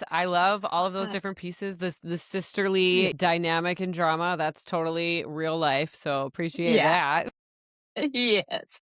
I love all of those different pieces. The sisterly dynamic and drama. That's totally real life. So appreciate that. Yes.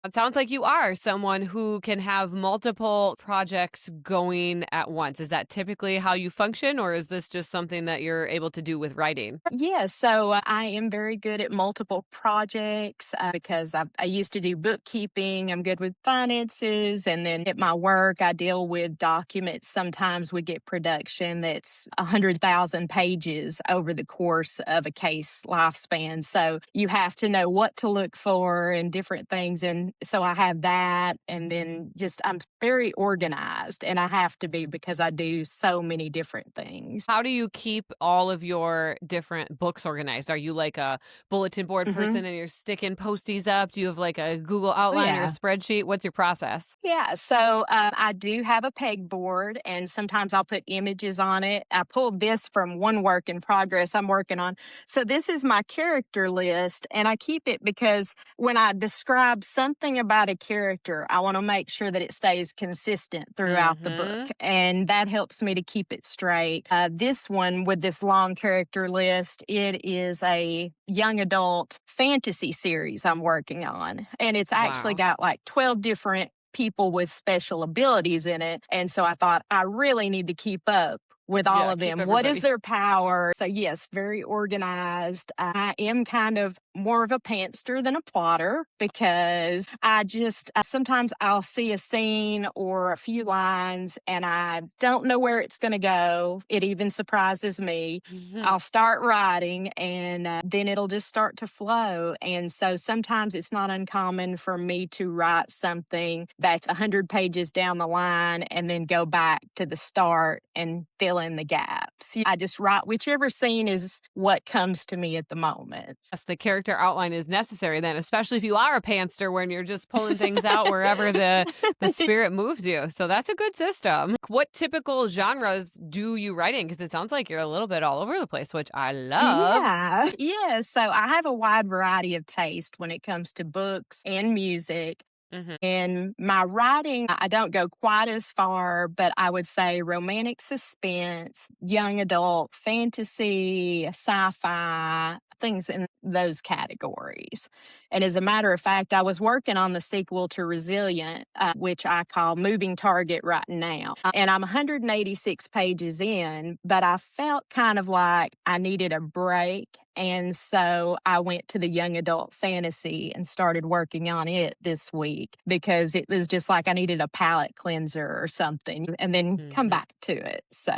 It sounds like you are someone who can have multiple projects going at once. Is that typically how you function, or is this just something that you're able to do with writing? Yes, so I am very good at multiple projects because I used to do bookkeeping. I'm good with finances. And then at my work, I deal with documents. Sometimes we get production that's 100,000 pages over the course of a case lifespan. So you have to know what to look for and different things. And so I have that. And then I'm very organized, and I have to be because I do so many different things. How do you keep all of your different books organized? Are you like a bulletin board person and you're sticking posties up? Do you have like a Google outline or a spreadsheet? What's your process? Yeah, so I do have a pegboard, and sometimes I'll put images on it. I pulled this from one work in progress I'm working on. So this is my character list, and I keep it because when I describe something about a character, I want to make sure that it stays consistent throughout the book, and that helps me to keep it straight. This one with this long character list, it is a young adult fantasy series I'm working on, and it's actually got like 12 different people with special abilities in it. And so I thought I really need to keep up with all of them. What is their power? So yes, very organized. I am kind of more of a pantster than a plotter because sometimes I'll see a scene or a few lines and I don't know where it's going to go. It even surprises me. I'll start writing and then it'll just start to flow. And so sometimes it's not uncommon for me to write something that's 100 pages down the line and then go back to the start and fill in the gaps. I just write whichever scene is what comes to me at the moment. Yes, the character outline is necessary then, especially if you are a pantster when you're just pulling things out wherever the spirit moves you. So that's a good system. What typical genres do you write in? Because it sounds like you're a little bit all over the place, which I love. Yeah. So I have a wide variety of taste when it comes to books and music. In my writing, I don't go quite as far, but I would say romantic suspense, young adult, fantasy, sci-fi, things in those categories. And as a matter of fact, I was working on the sequel to Resilient, which I call Moving Target right now. And I'm 186 pages in, but I felt kind of like I needed a break. And so I went to the young adult fantasy and started working on it this week because it was just like I needed a palate cleanser or something and then come back to it. So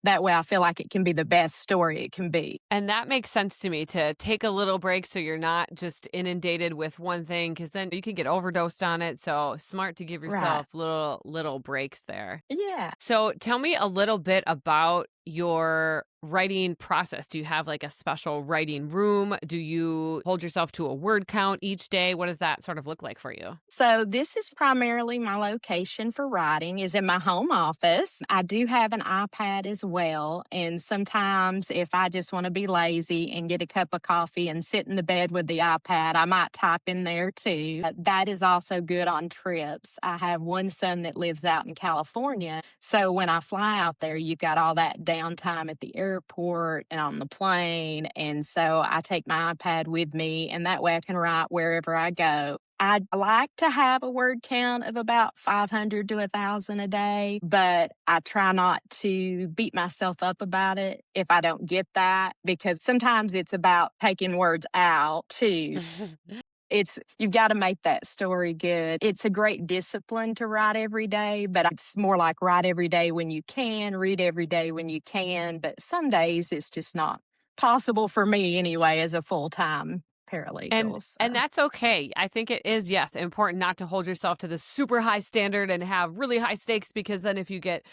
that way I feel like it can be the best story it can be. And that makes sense to me, to take a little break so you're not just inundated with one thing, because then you can get overdosed on it. So smart to give yourself little breaks there. Yeah. So tell me a little bit about your writing process. Do you have like a special writing room? Do you hold yourself to a word count each day? What does that sort of look like for you? So this is primarily my location for writing is in my home office. I do have an iPad as well. And sometimes if I just want to be lazy and get a cup of coffee and sit in the bed with the iPad, I might type in there too. That is also good on trips. I have one son that lives out in California. So when I fly out there, you've got all that downtime at the airport and on the plane. And so I take my iPad with me and that way I can write wherever I go. I like to have a word count of about 500 to 1,000 a day, but I try not to beat myself up about it if I don't get that, because sometimes it's about taking words out too. You've got to make that story good. It's a great discipline to write every day, but it's more like write every day when you can, read every day when you can. But some days it's just not possible for me anyway as a full-time paralegal. And that's okay. I think it is, yes, important not to hold yourself to the super high standard and have really high stakes, because then if you get,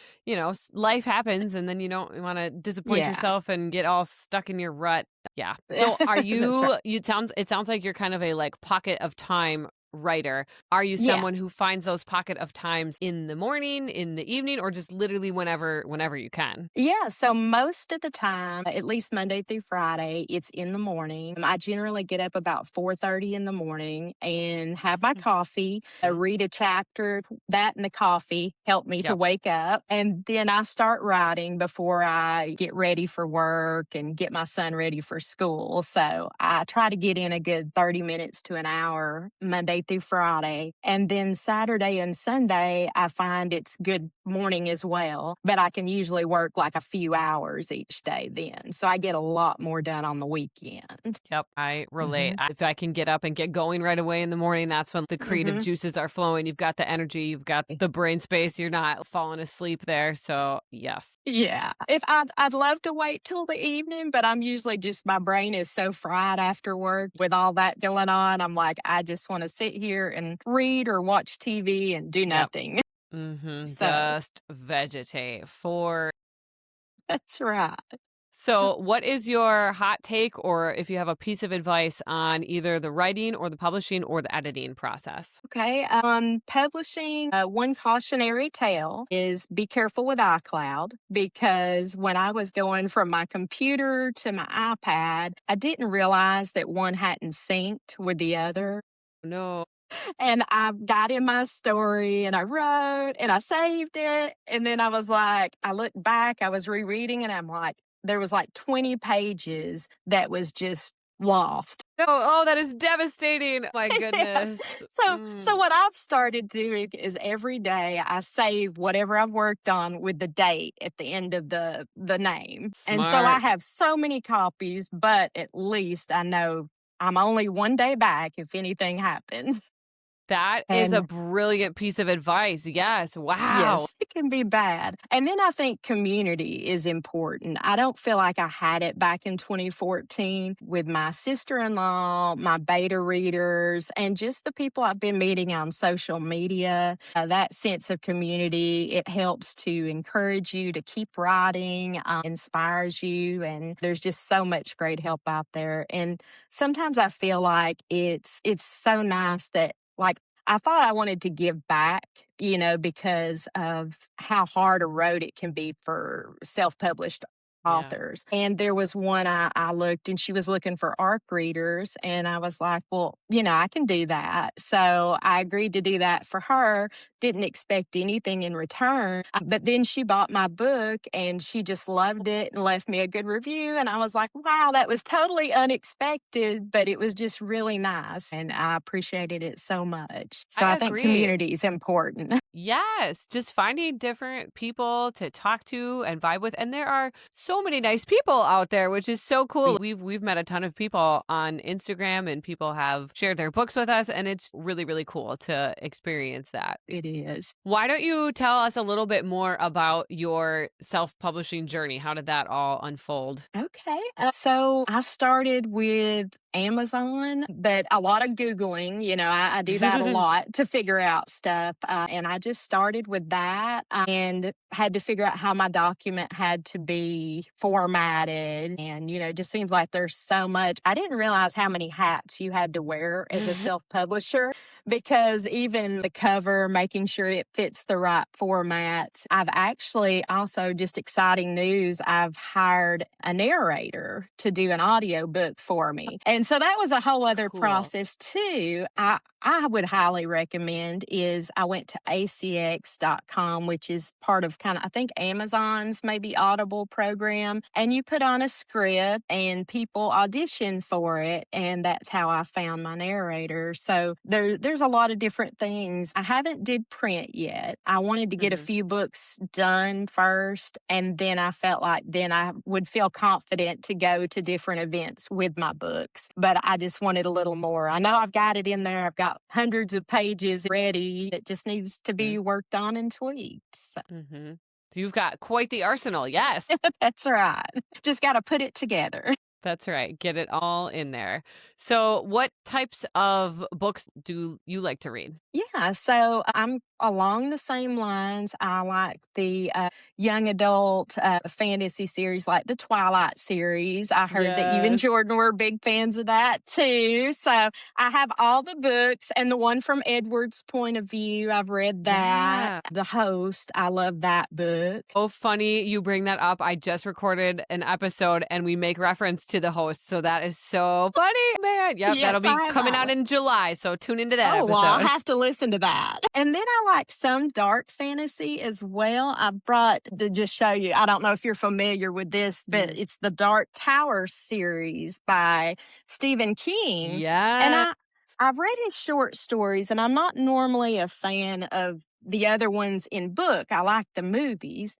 life happens and then you don't want to disappoint yourself and get all stuck in your rut. Yeah. So are you, right. it sounds like you're kind of a like pocket of time writer. Are you someone who finds those pocket of times in the morning, in the evening, or just literally whenever you can? Yeah, so most of the time, at least Monday through Friday, it's in the morning. I generally get up about 4:30 in the morning and have my coffee, read a chapter. That and the coffee help me to wake up. And then I start writing before I get ready for work and get my son ready for school. So I try to get in a good 30 minutes to an hour Monday through Friday. And then Saturday and Sunday, I find it's good morning as well. But I can usually work like a few hours each day then. So I get a lot more done on the weekend. Yep, I relate. If I can get up and get going right away in the morning, that's when the creative juices are flowing. You've got the energy, you've got the brain space, you're not falling asleep there. So yes. Yeah. I'd love to wait till the evening, but I'm usually just, my brain is so fried after work with all that going on. I'm like, I just want to sit here and read or watch TV and do nothing. Just vegetate for. That's right. So what is your hot take, or if you have a piece of advice on either the writing or the publishing or the editing process? Okay. Publishing, one cautionary tale is be careful with iCloud, because when I was going from my computer to my iPad, I didn't realize that one hadn't synced with the other. No. And I got in my story and I wrote and I saved it. And then I was like, I looked back, I was rereading and I'm like, there was like 20 pages that was just lost. No, oh, that is devastating. My goodness. So what I've started doing is every day I save whatever I've worked on with the date at the end of the name. Smart. And so I have so many copies, but at least I know I'm only one day back if anything happens. That is a And brilliant piece of advice. Yes. Wow. yes, it can be bad. And then I think community is important. I don't feel like I had it back in 2014 with my sister in law, my beta readers, and just the people I've been meeting on social media. That sense of community, it helps to encourage you to keep writing, inspires you. And there's just so much great help out there. And sometimes I feel like it's so nice that, like, I thought I wanted to give back, because of how hard a road it can be for self-published Yeah. authors. And there was one I looked, and she was looking for ARC readers. And I was like, well, I can do that. So I agreed to do that for her. Didn't expect anything in return. But then she bought my book and she just loved it and left me a good review. And I was like, wow, that was totally unexpected, but it was just really nice. And I appreciated it so much. So I I think agree. community is important. Yes, just finding different people to talk to and vibe with. And there are so many nice people out there, which is so cool. We've met a ton of people on Instagram, and people have shared their books with us, and it's really, really cool to experience that. It is. Why don't you tell us a little bit more about your self-publishing journey? How did that all unfold? Okay. So I started with Amazon, but a lot of Googling. I do that a lot to figure out stuff. And I just started with that and had to figure out how my document had to be formatted. And, it just seems like there's so much. I didn't realize how many hats you had to wear as a self publisher, because even the cover, making sure it fits the right format. I've actually also, just exciting news, I've hired a narrator to do an audiobook for me. And so that was a whole other Cool. process too. I would highly recommend is I went to acx.com, which is part of I think Amazon's maybe Audible program. And you put on a script and people audition for it. And that's how I found my narrator. So there's a lot of different things. I haven't did print yet. I wanted to get a few books done first. And then I felt like then I would feel confident to go to different events with my books. But I just wanted a little more. I know I've got it in there. I've got hundreds of pages ready. It just needs to be worked on and tweaked. So. So you've got quite the arsenal. Yes. That's right. Just got to put it together. That's right. Get it all in there. So what types of books do you like to read? Yeah, so I'm along the same lines. I like the young adult fantasy series, like the Twilight series. I heard that you and Yes. Jordan were big fans of that too. So I have all the books, and the one from Edward's point of view, I've read that. Yeah. The Host, I love that book. Oh, funny you bring that up. I just recorded an episode and we make reference to The Host. So that is so funny, man. Yep, Yes, that'll be I coming know. out in July. So tune into that Oh, episode. well, I'll have to listen to that. And then I like some dark fantasy as well. I brought to just show you, I don't know if you're familiar with this, but it's the Dark Tower series by Stephen King. And Yeah. I've read his short stories, and I'm not normally a fan of the other ones in book. I like the movies.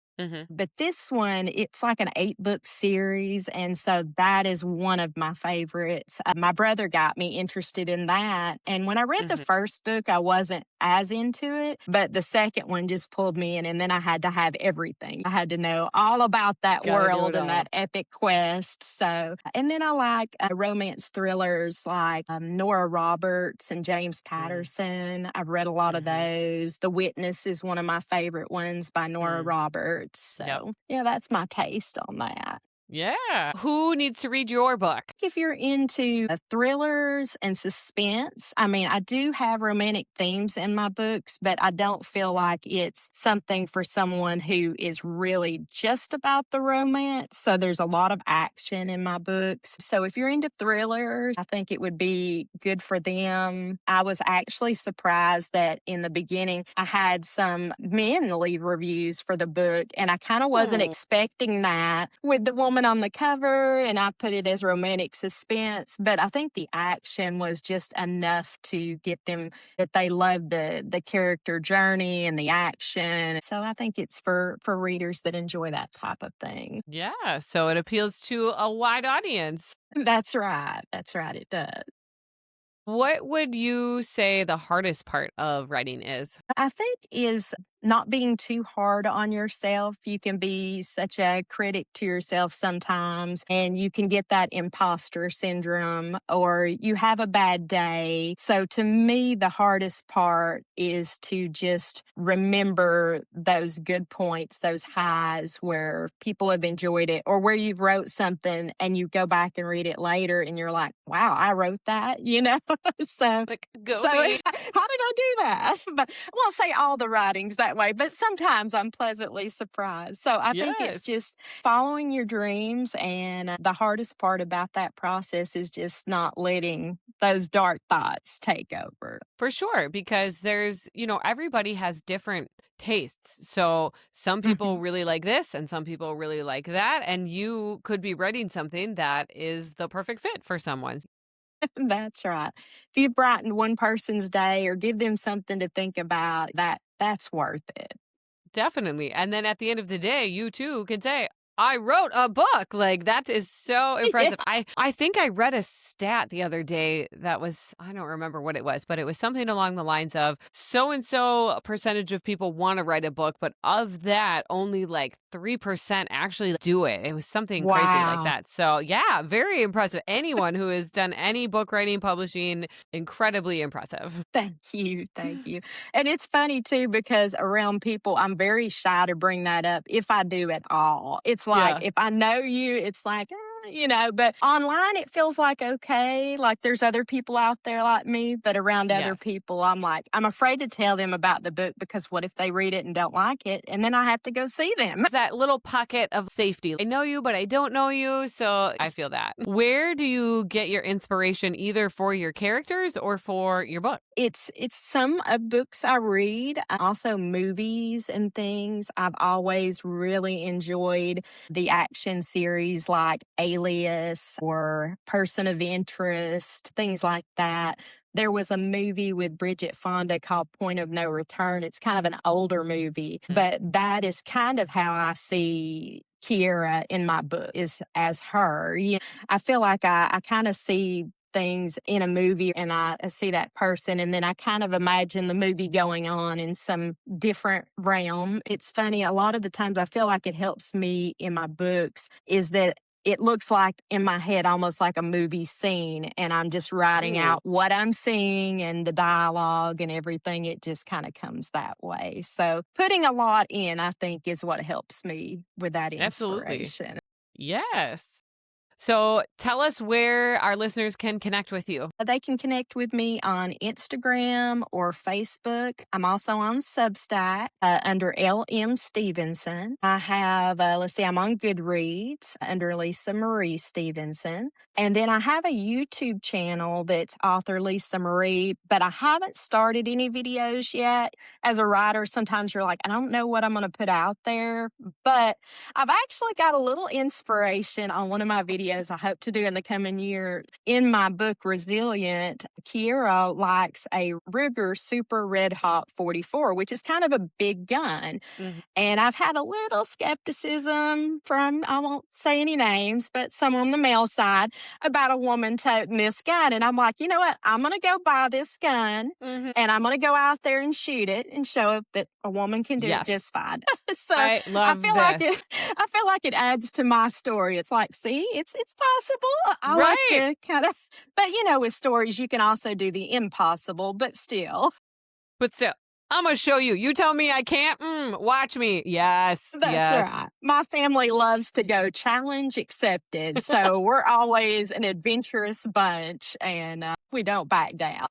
But this one, it's like an 8-book series. And so that is one of my favorites. My brother got me interested in that. And when I read the first book, I wasn't as into it. But the second one just pulled me in. And then I had to have everything. I had to know all about that Gotta do world it and that epic quest. So, and then I like romance thrillers like Nora Roberts and James Patterson. I've read a lot of those. The Witness is one of my favorite ones by Nora Roberts. So, yeah, that's my taste on that. Yeah. Who needs to read your book? If you're into thrillers and suspense, I mean, I do have romantic themes in my books, but I don't feel like it's something for someone who is really just about the romance. So there's a lot of action in my books. So if you're into thrillers, I think it would be good for them. I was actually surprised that in the beginning, I had some men leave reviews for the book, and I kind of wasn't expecting that with the woman woman on the cover and I put it as romantic suspense, but I think the action was just enough to get them that they loved the character journey and the action. So I think it's for readers that enjoy that type of thing. Yeah, so it appeals to a wide audience. That's right. That's right. It does. What would you say the hardest part of writing is? I think is not being too hard on yourself. You can be such a critic to yourself sometimes, and you can get that imposter syndrome, or you have a bad day. So, to me, the hardest part is to just remember those good points, those highs where people have enjoyed it, or where you wrote something and you go back and read it later and you're like, wow, I wrote that, so. Like, go So me. how did I do that? But I won't say all the writings that way, but sometimes I'm pleasantly surprised. So I think it's Yes. just following your dreams. And the hardest part about that process is just not letting those dark thoughts take over. For sure, because there's, everybody has different tastes. So some people really like this and some people really like that. And you could be writing something that is the perfect fit for someone. That's right. If you brighten one person's day or give them something to think about, that's worth it. Definitely. And then at the end of the day, you too can say, I wrote a book. Like, that is so impressive. I think I read a stat the other day that was, I don't remember what it was, but it was something along the lines of so and so percentage of people want to write a book, but of that, only like 3% actually do it. It was something crazy like Wow. that. So, yeah, very impressive. Anyone who has done any book writing, publishing, incredibly impressive. Thank you. Thank you. And it's funny too, because around people, I'm very shy to bring that up if I do at all. It's like, Yeah. if I know you, it's like, but online it feels like okay. Like there's other people out there like me, but around other Yes. people, I'm afraid to tell them about the book because what if they read it and don't like it? And then I have to go see them. That little pocket of safety. I know you, but I don't know you. So I feel that. Where do you get your inspiration either for your characters or for your book? It's some of books I read, also movies and things. I've always really enjoyed the action series like Alias or Person of Interest, things like that. There was a movie with Bridget Fonda called Point of No Return. It's kind of an older movie, but that is kind of how I see Kiera in my book, is as her. I feel like I kind of see things in a movie and I see that person and then I kind of imagine the movie going on in some different realm. It's funny, a lot of the times I feel like it helps me in my books is that it looks like in my head almost like a movie scene and I'm just writing out what I'm seeing and the dialogue and everything. It just kind of comes that way. So putting a lot in, I think, is what helps me with that Absolutely. inspiration. Yes. So tell us where our listeners can connect with you. They can connect with me on Instagram or Facebook. I'm also on Substack under LM Stephenson. I have, I'm on Goodreads under Lisa Marie Stephenson. And then I have a YouTube channel that's author Lisa Marie, but I haven't started any videos yet. As a writer, sometimes you're like, I don't know what I'm going to put out there, but I've actually got a little inspiration on one of my videos I hope to do in the coming year. In my book, Resilient, Kiera likes a Ruger Super Red Hot 44, which is kind of a big gun. Mhm. And I've had a little skepticism from, I won't say any names, but some on the male side about a woman toting this gun. And I'm like, you know what? I'm going to go buy this gun and I'm going to go out there and shoot it and show that a woman can do it just fine. So I love feel this. I feel like it adds to my story. It's like, see, it's possible. I like Right. to kind of, but with stories, you can also do the impossible, but still. But still, I'm going to show you. You tell me I can't? Watch me. Yes. That's yes. right. My family loves to go challenge accepted. So we're always an adventurous bunch and we don't back down.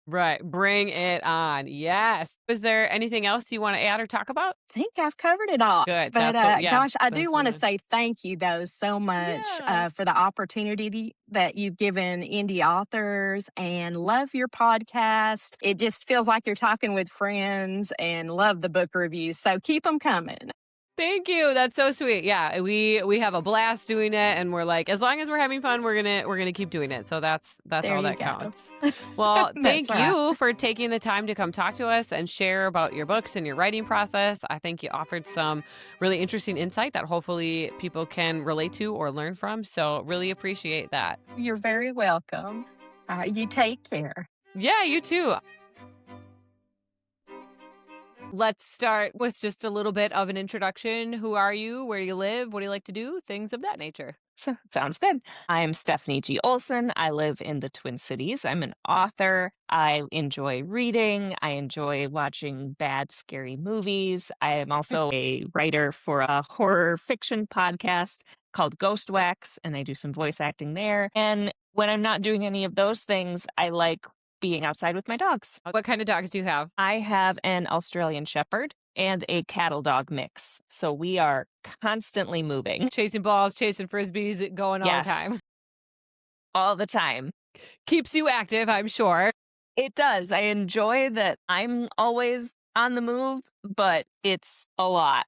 Right. Bring it on. Yes. Is there anything else you want to add or talk about? I think I've covered it all. Good. But gosh, I do that's want to good. say thank you, though, so much Yeah. for the opportunity that you've given indie authors and love your podcast. It just feels like you're talking with friends and love the book reviews. So keep them coming. Thank you. That's so sweet. Yeah, we have a blast doing it, and we're like, as long as we're having fun, we're gonna keep doing it. So that's There all you that go. counts. Well, thank That's right. you for taking the time to come talk to us and share about your books and your writing process. I think you offered some really interesting insight that hopefully people can relate to or learn from. So really appreciate that. You're very welcome. All right, you take care. Yeah, you too. Let's start with just a little bit of an introduction. Who are you? Where do you live? What do you like to do? Things of that nature. Sounds good. I'm Stephanie G. Olson. I live in the Twin Cities. I'm an author. I enjoy reading. I enjoy watching bad, scary movies. I am also a writer for a horror fiction podcast called Ghost Wax, and I do some voice acting there. And when I'm not doing any of those things, I like being outside with my dogs. What kind of dogs do you have? I have an Australian Shepherd and a cattle dog mix. So we are constantly moving. Chasing balls, chasing frisbees, going all Yes. the time. All the time. Keeps you active, I'm sure. It does. I enjoy that I'm always on the move, but it's a lot.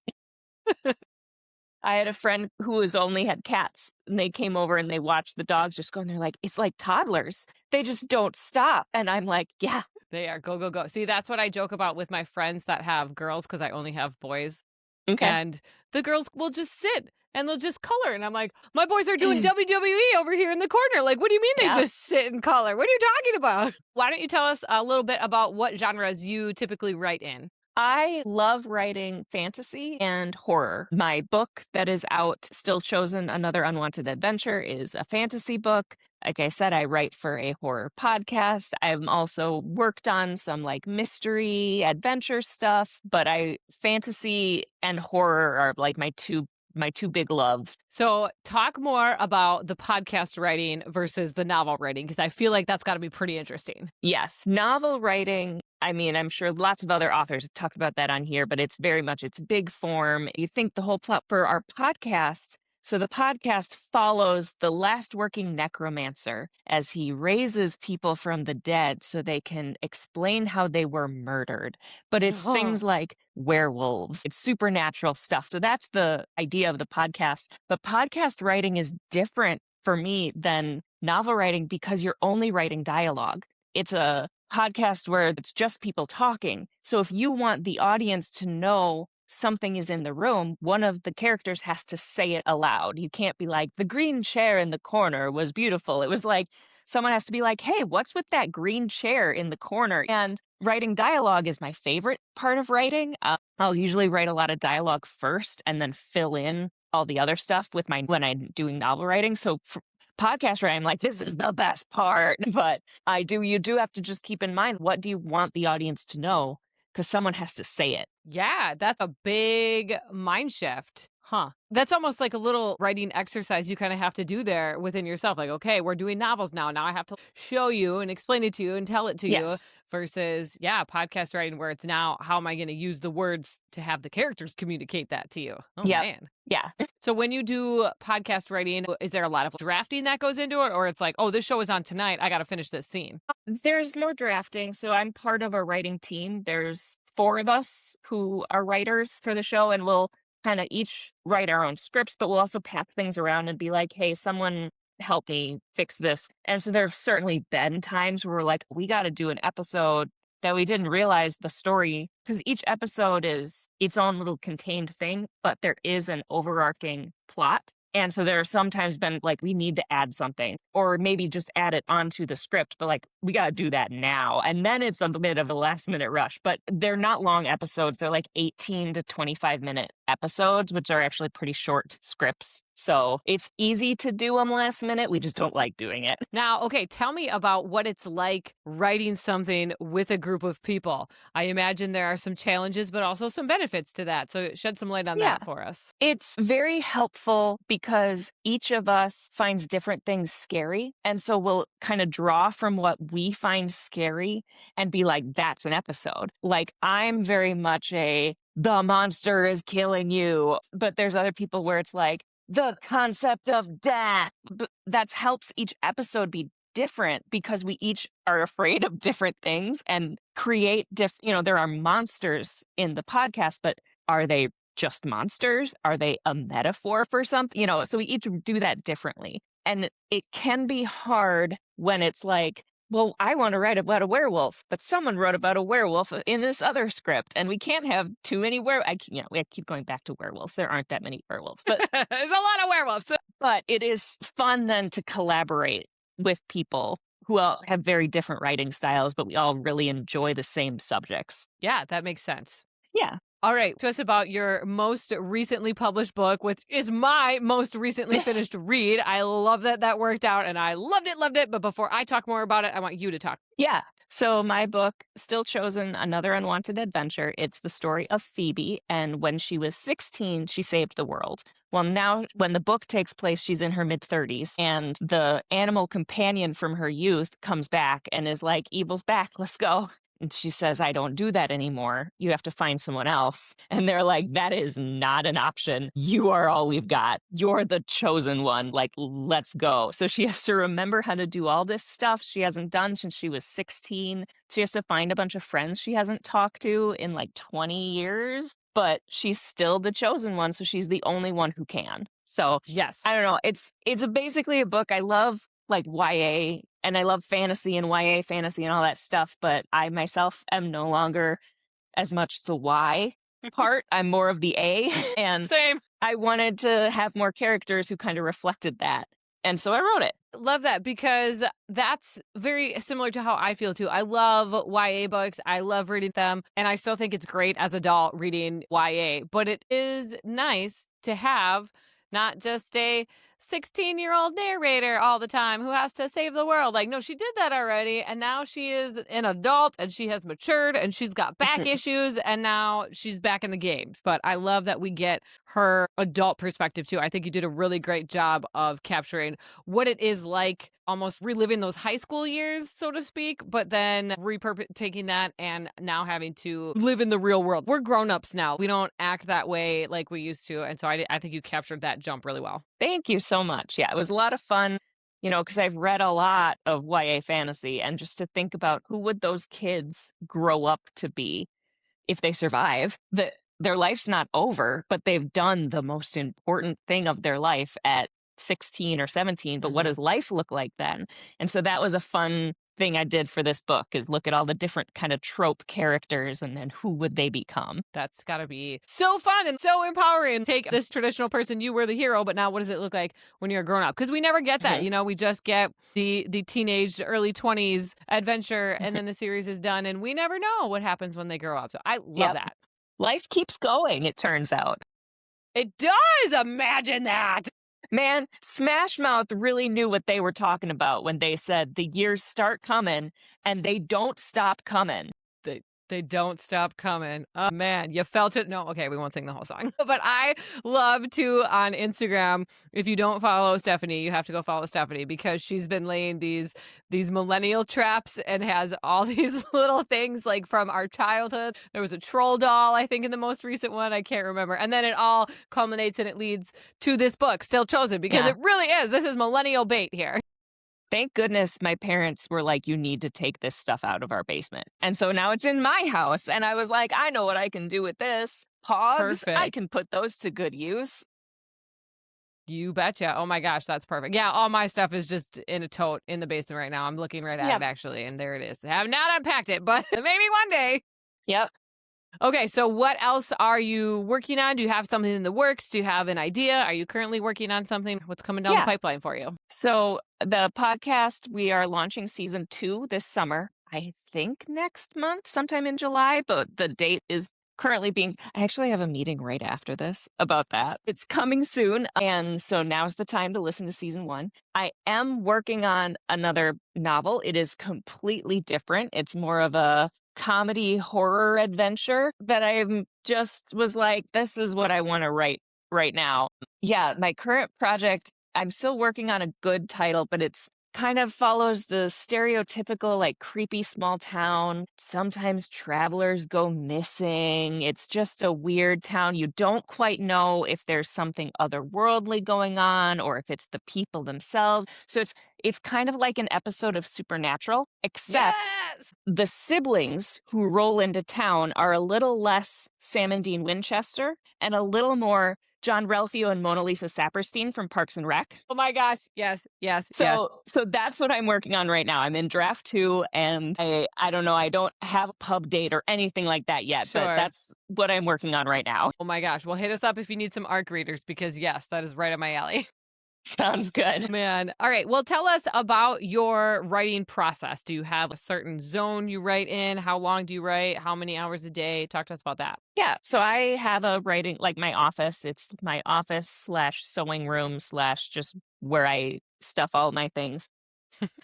I had a friend who has only had cats, and they came over and they watched the dogs just go, and they're like, it's like toddlers. They just don't stop. And I'm like, yeah. They are. Go, go, go. See, that's what I joke about with my friends that have girls because I only have boys. Okay. And the girls will just sit and they'll just color. And I'm like, my boys are doing WWE over here in the corner. Like, what do you mean Yeah. they just sit and color? What are you talking about? Why don't you tell us a little bit about what genres you typically write in? I love writing fantasy and horror. My book that is out, Still Chosen, Another Unwanted Adventure, is a fantasy book. Like I said, I write for a horror podcast. I've also worked on some like mystery adventure stuff, but fantasy and horror are like my two big loves. So talk more about the podcast writing versus the novel writing, because I feel like that's got to be pretty interesting. Yes, novel writing, I mean, I'm sure lots of other authors have talked about that on here, but it's very much its big form. You think the whole plot for our podcast. So the podcast follows the last working necromancer as he raises people from the dead so they can explain how they were murdered. But it's things like werewolves, it's supernatural stuff. So that's the idea of the podcast. But podcast writing is different for me than novel writing because you're only writing dialogue. It's a podcast where it's just people talking. So if you want the audience to know something is in the room, one of the characters has to say it aloud. You can't be like, the green chair in the corner was beautiful. It was like, someone has to be like, hey, what's with that green chair in the corner? And writing dialogue is my favorite part of writing. I'll usually write a lot of dialogue first and then fill in all the other stuff when I'm doing novel writing. So for podcast writing, I'm like, this is the best part. But you do have to just keep in mind, what do you want the audience to know? Because someone has to say it. Yeah, that's a big mind shift. Huh. That's almost like a little writing exercise you kind of have to do there within yourself. Like, okay, we're doing novels now. Now I have to show you and explain it to you and tell it to you versus, podcast writing where it's now, how am I going to use the words to have the characters communicate that to you? Oh, man. Yeah. So when you do podcast writing, is there a lot of drafting that goes into it? Or it's like, oh, this show is on tonight. I got to finish this scene. There's more drafting. So I'm part of a writing team. There's 4 of us who are writers for the show, and we'll kind of each write our own scripts, but we'll also pass things around and be like, hey, someone help me fix this. And so there have certainly been times where we're like, we got to do an episode that we didn't realize the story, because each episode is its own little contained thing, but there is an overarching plot. And so there are sometimes been like, we need to add something, or maybe just add it onto the script, but like, we got to do that now. And then it's a bit of a last minute rush, but they're not long episodes. They're like 18 to 25-minute episodes, which are actually pretty short scripts. So it's easy to do them last minute. We just don't like doing it. Now, okay, tell me about what it's like writing something with a group of people. I imagine there are some challenges, but also some benefits to that. So shed some light on that for us. It's very helpful because each of us finds different things scary. And so we'll kind of draw from what we find scary and be like, that's an episode. Like, I'm very much the monster is killing you. But there's other people where it's like, the concept of death. That helps each episode be different because we each are afraid of different things and create there are monsters in the podcast, but are they just monsters? Are they a metaphor for something? You know, so we each do that differently. And it can be hard when it's like, well, I want to write about a werewolf, but someone wrote about a werewolf in this other script, and we can't have too many I keep going back to werewolves. There aren't that many werewolves, but There's a lot of werewolves. but it is fun then to collaborate with people who all have very different writing styles, but we all really enjoy the same subjects. Yeah, that makes sense. Yeah. All right, to us about your most recently published book, which is my most recently finished read. I love that that worked out, and I loved it. But before I talk more about it, I want you to talk. Yeah. So my book, Still Chosen, Another Unwanted Adventure, it's the story of Phoebe. And when she was 16, she saved the world. Well, now when the book takes place, she's in her mid-30s. And the animal companion from her youth comes back and is like, evil's back, let's go. And she says, I don't do that anymore. You have to find someone else. And they're like, that is not an option. You are all we've got. You're the chosen one. Like, let's go. So she has to remember how to do all this stuff she hasn't done since she was 16. She has to find a bunch of friends she hasn't talked to in like 20 years. But she's still the chosen one. So she's the only one who can. So Yes. I don't know. It's basically a book. I love like YA, and I love fantasy and YA fantasy and all that stuff, but I myself am no longer as much the Y part. I'm more of the A, and Same. I wanted to have more characters who kind of reflected that. And so I wrote it. Love that, because that's very similar to how I feel too. I love YA books. I love reading them, and I still think it's great as adult reading YA, but it is nice to have not just a 16-year-old narrator all the time who has to save the world. Like, no, she did that already, and now she is an adult, and she has matured, and she's got back issues, and now she's back in the games. But I love that we get her adult perspective too. I think you did a really great job of capturing what it is like, almost reliving those high school years, so to speak, but then taking that and now having to live in the real world. We're grown-ups now. We don't act that way like we used to. And so I think you captured that jump really well. Thank you so much. Yeah, it was a lot of fun, you know, because I've read a lot of YA fantasy, and just to think about who would those kids grow up to be if they survive. Their life's not over, but they've done the most important thing of their life at 16 or 17, but what does life look like then? And so that was a fun thing I did for this book, is look at all the different kind of trope characters and then who would they become. That's got to be so fun and so empowering. Take this traditional person, you were the hero, but now what does it look like when you're a grown up? Because we never get that. You know, we just get the teenage, early 20s adventure, and then the series is done, and we never know what happens when they grow up. So I love that. Life keeps going, it turns out. It does. Imagine that. Man, Smash Mouth really knew what they were talking about when they said the years start coming and they don't stop coming. They don't stop coming. Oh, man, you felt it. No, okay, we won't sing the whole song. But I love to, on Instagram, if you don't follow Stephanie, you have to go follow Stephanie, because she's been laying these millennial traps and has all these little things like from our childhood. There was a troll doll, I think, in the most recent one. I can't remember. And then it all culminates and it leads to this book, Still Chosen, because it really is. This is millennial bait here. Thank goodness my parents were like, you need to take this stuff out of our basement. And so now it's in my house. And I was like, I know what I can do with this. Pogs, I can put those to good use. You betcha. Oh my gosh, that's perfect. Yeah, all my stuff is just in a tote in the basement right now. I'm looking right at it, actually, and there it is. I have not unpacked it, but maybe one day. Yep. Okay, so what else are you working on? Do you have something in the works? Do you have an idea? Are you currently working on something? What's coming down the pipeline for you? So the podcast, we are launching season 2 this summer. I think next month, sometime in July, but the date is currently I actually have a meeting right after this about that. It's coming soon. And so now's the time to listen to season 1. I am working on another novel. It is completely different. It's more of a comedy horror adventure that I just was like, this is what I want to write right now. Yeah, my current project, I'm still working on a good title, but it's kind of follows the stereotypical, like, creepy small town. Sometimes travelers go missing. It's just a weird town. You don't quite know if there's something otherworldly going on or if it's the people themselves. So it's kind of like an episode of Supernatural, except Yes! the siblings who roll into town are a little less Sam and Dean Winchester and a little more John Ralphio and Mona Lisa Saperstein from Parks and Rec. Oh my gosh. Yes. So that's what I'm working on right now. I'm in draft 2, and I don't know, I don't have a pub date or anything like that yet, Sure. but that's what I'm working on right now. Oh my gosh. Well, hit us up if you need some ARC readers, because yes, that is right up my alley. Sounds good. Man. All right. Well, tell us about your writing process. Do you have a certain zone you write in? How long do you write? How many hours a day? Talk to us about that. Yeah, so I have a writing, like, my office. It's my office slash sewing room slash just where I stuff all my things.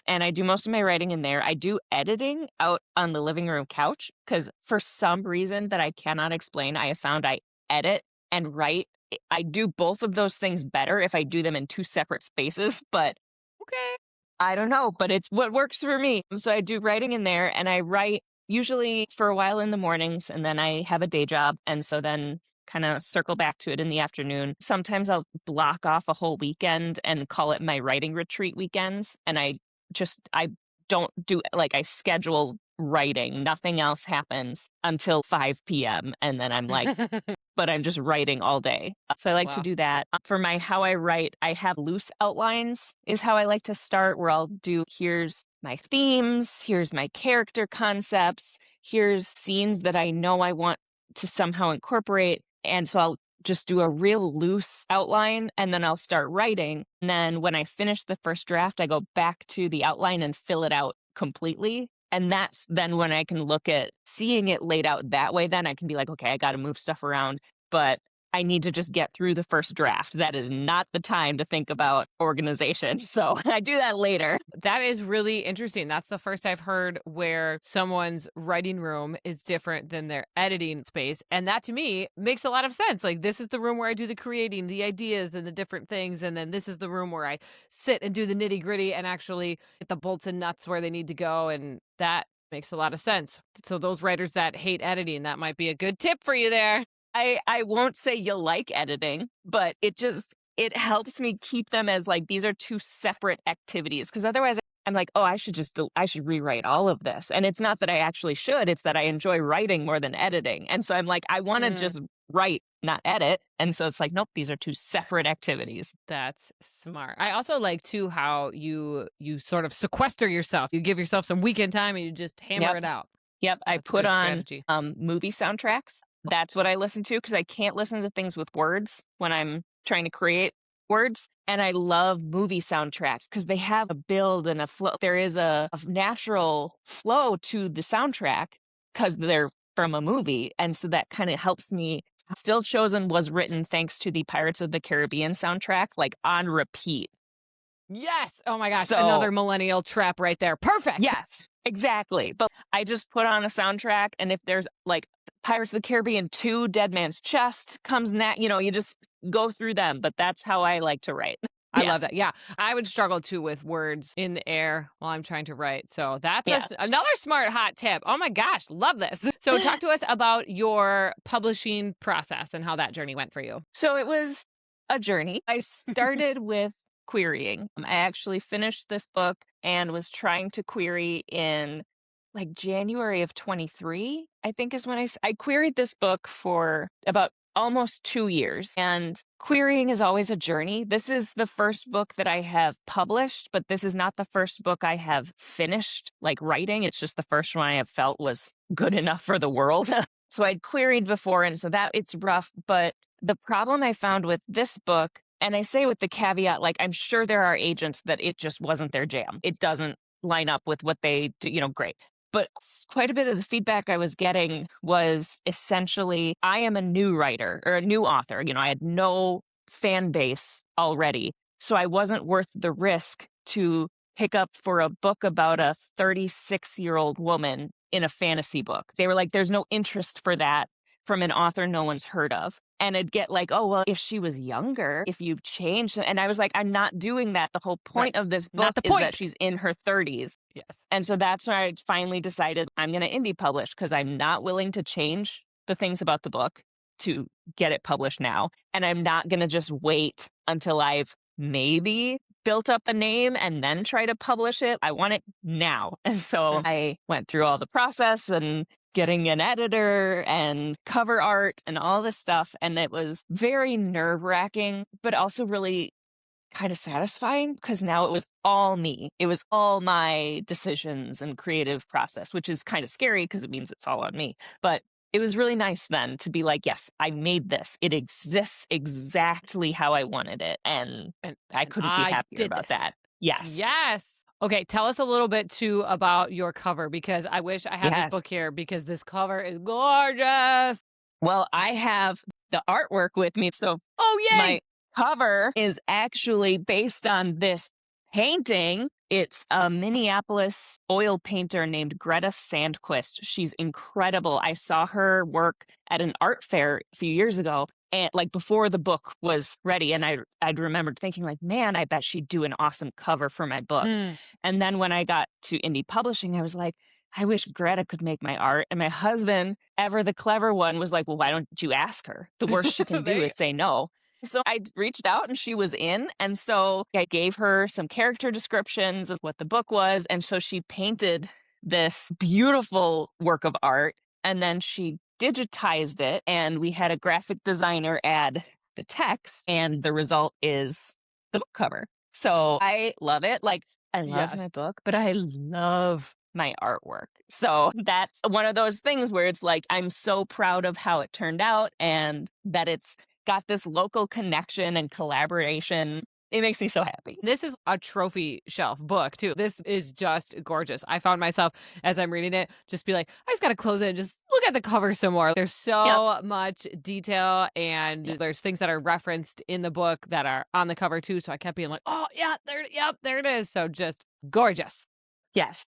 And I do most of my writing in there. I do editing out on the living room couch because for some reason that I cannot explain, I have found I edit and write. I do both of those things better if I do them in 2 separate spaces, but Okay. I don't know, but it's what works for me. So I do writing in there, and I write usually for a while in the mornings, and then I have a day job. And so then kind of circle back to it in the afternoon. Sometimes I'll block off a whole weekend and call it my writing retreat weekends. And I don't do, like, I schedule writing. Nothing else happens until 5 p.m. And then I'm like, but I'm just writing all day. So I like to Wow. do that. For my how I write, I have loose outlines is how I like to start, where I'll do, here's my themes, here's my character concepts, here's scenes that I know I want to somehow incorporate. And so I'll just do a real loose outline, and then I'll start writing. And then when I finish the first draft, I go back to the outline and fill it out completely. And that's then when I can look at seeing it laid out that way, then I can be like, okay, I got to move stuff around, but I need to just get through the first draft. That is not the time to think about organization. So I do that later. That is really interesting. That's the first I've heard where someone's writing room is different than their editing space. And that to me makes a lot of sense. Like, this is the room where I do the creating, the ideas and the different things. And then this is the room where I sit and do the nitty gritty and actually get the bolts and nuts where they need to go. And that makes a lot of sense. So those writers that hate editing, that might be a good tip for you there. I won't say you'll like editing, but it helps me keep them as, like, these are 2 separate activities. Because otherwise I'm like, oh, I should rewrite all of this. And it's not that I actually should, it's that I enjoy writing more than editing. And so I'm like, I want to just write, not edit. And so it's like, nope, these are 2 separate activities. That's smart. I also like too how you sort of sequester yourself. You give yourself some weekend time and you just hammer it out. Yep. I That's a put good on strategy. movie soundtracks. That's what I listen to because I can't listen to things with words when I'm trying to create words. And I love movie soundtracks because they have a build and a flow. There is a natural flow to the soundtrack because they're from a movie. And so that kind of helps me. Still Chosen was written thanks to the Pirates of the Caribbean soundtrack, like on repeat. Yes. Oh my gosh. So- Another millennial trap right there. Perfect. Yes, exactly. But I just put on a soundtrack, and if there's like Pirates of the Caribbean 2, Dead Man's Chest comes you just go through them. But that's how I like to write. I love that. Yeah. I would struggle too with words in the air while I'm trying to write. So that's another smart hot tip. Oh my gosh. Love this. So talk to us about your publishing process and how that journey went for you. So it was a journey. I started with querying. I actually finished this book and was trying to query in like January of 23, I think is when I queried this book for about almost 2 years. And querying is always a journey. This is the first book that I have published, but this is not the first book I have finished like writing. It's just the first one I have felt was good enough for the world. So I'd queried before, and so that it's rough. But the problem I found with this book, and I say with the caveat, like, I'm sure there are agents that it just wasn't their jam. It doesn't line up with what they do, great. But quite a bit of the feedback I was getting was essentially, I am a new writer or a new author. I had no fan base already. So I wasn't worth the risk to pick up for a book about a 36-year-old woman in a fantasy book. They were like, there's no interest for that from an author no one's heard of. And it'd get like, oh, well, if she was younger, if you've changed. And I was like, I'm not doing that. The whole point of this book is that she's in her 30s. Yes. And so that's where I finally decided I'm going to indie publish because I'm not willing to change the things about the book to get it published now. And I'm not going to just wait until I've maybe built up a name and then try to publish it. I want it now. And so I went through all the process and getting an editor and cover art and all this stuff. And it was very nerve-wracking, but also really kind of satisfying because now it was all me. It was all my decisions and creative process, which is kind of scary because it means it's all on me. But it was really nice then to be like, yes, I made this. It exists exactly how I wanted it. And I couldn't be happier about that. Yes. Yes. Okay, tell us a little bit too about your cover because I wish I had this book here because this cover is gorgeous. Well, I have the artwork with me. So my cover is actually based on this painting. It's a Minneapolis oil painter named Greta Sandquist. She's incredible. I saw her work at an art fair a few years ago, and like before the book was ready. And I'd remembered thinking like, man, I bet she'd do an awesome cover for my book. And then when I got to indie publishing, I was like, I wish Greta could make my art. And my husband, ever the clever one, was like, well, why don't you ask her? The worst she can do is say no. So I reached out and she was in. And so I gave her some character descriptions of what the book was. And so she painted this beautiful work of art. And then she digitized it. And we had a graphic designer add the text. And the result is the book cover. So I love it. Like, I love my book, but I love my artwork. So that's one of those things where it's like, I'm so proud of how it turned out and that it's got this local connection and collaboration. It makes me so happy. This is a trophy shelf book too. This is just gorgeous. I found myself as I'm reading it, just be like, I just got to close it and just look at the cover some more. There's so much detail and there's things that are referenced in the book that are on the cover too. So I kept being like, oh yeah, there it is. So just gorgeous. Yes.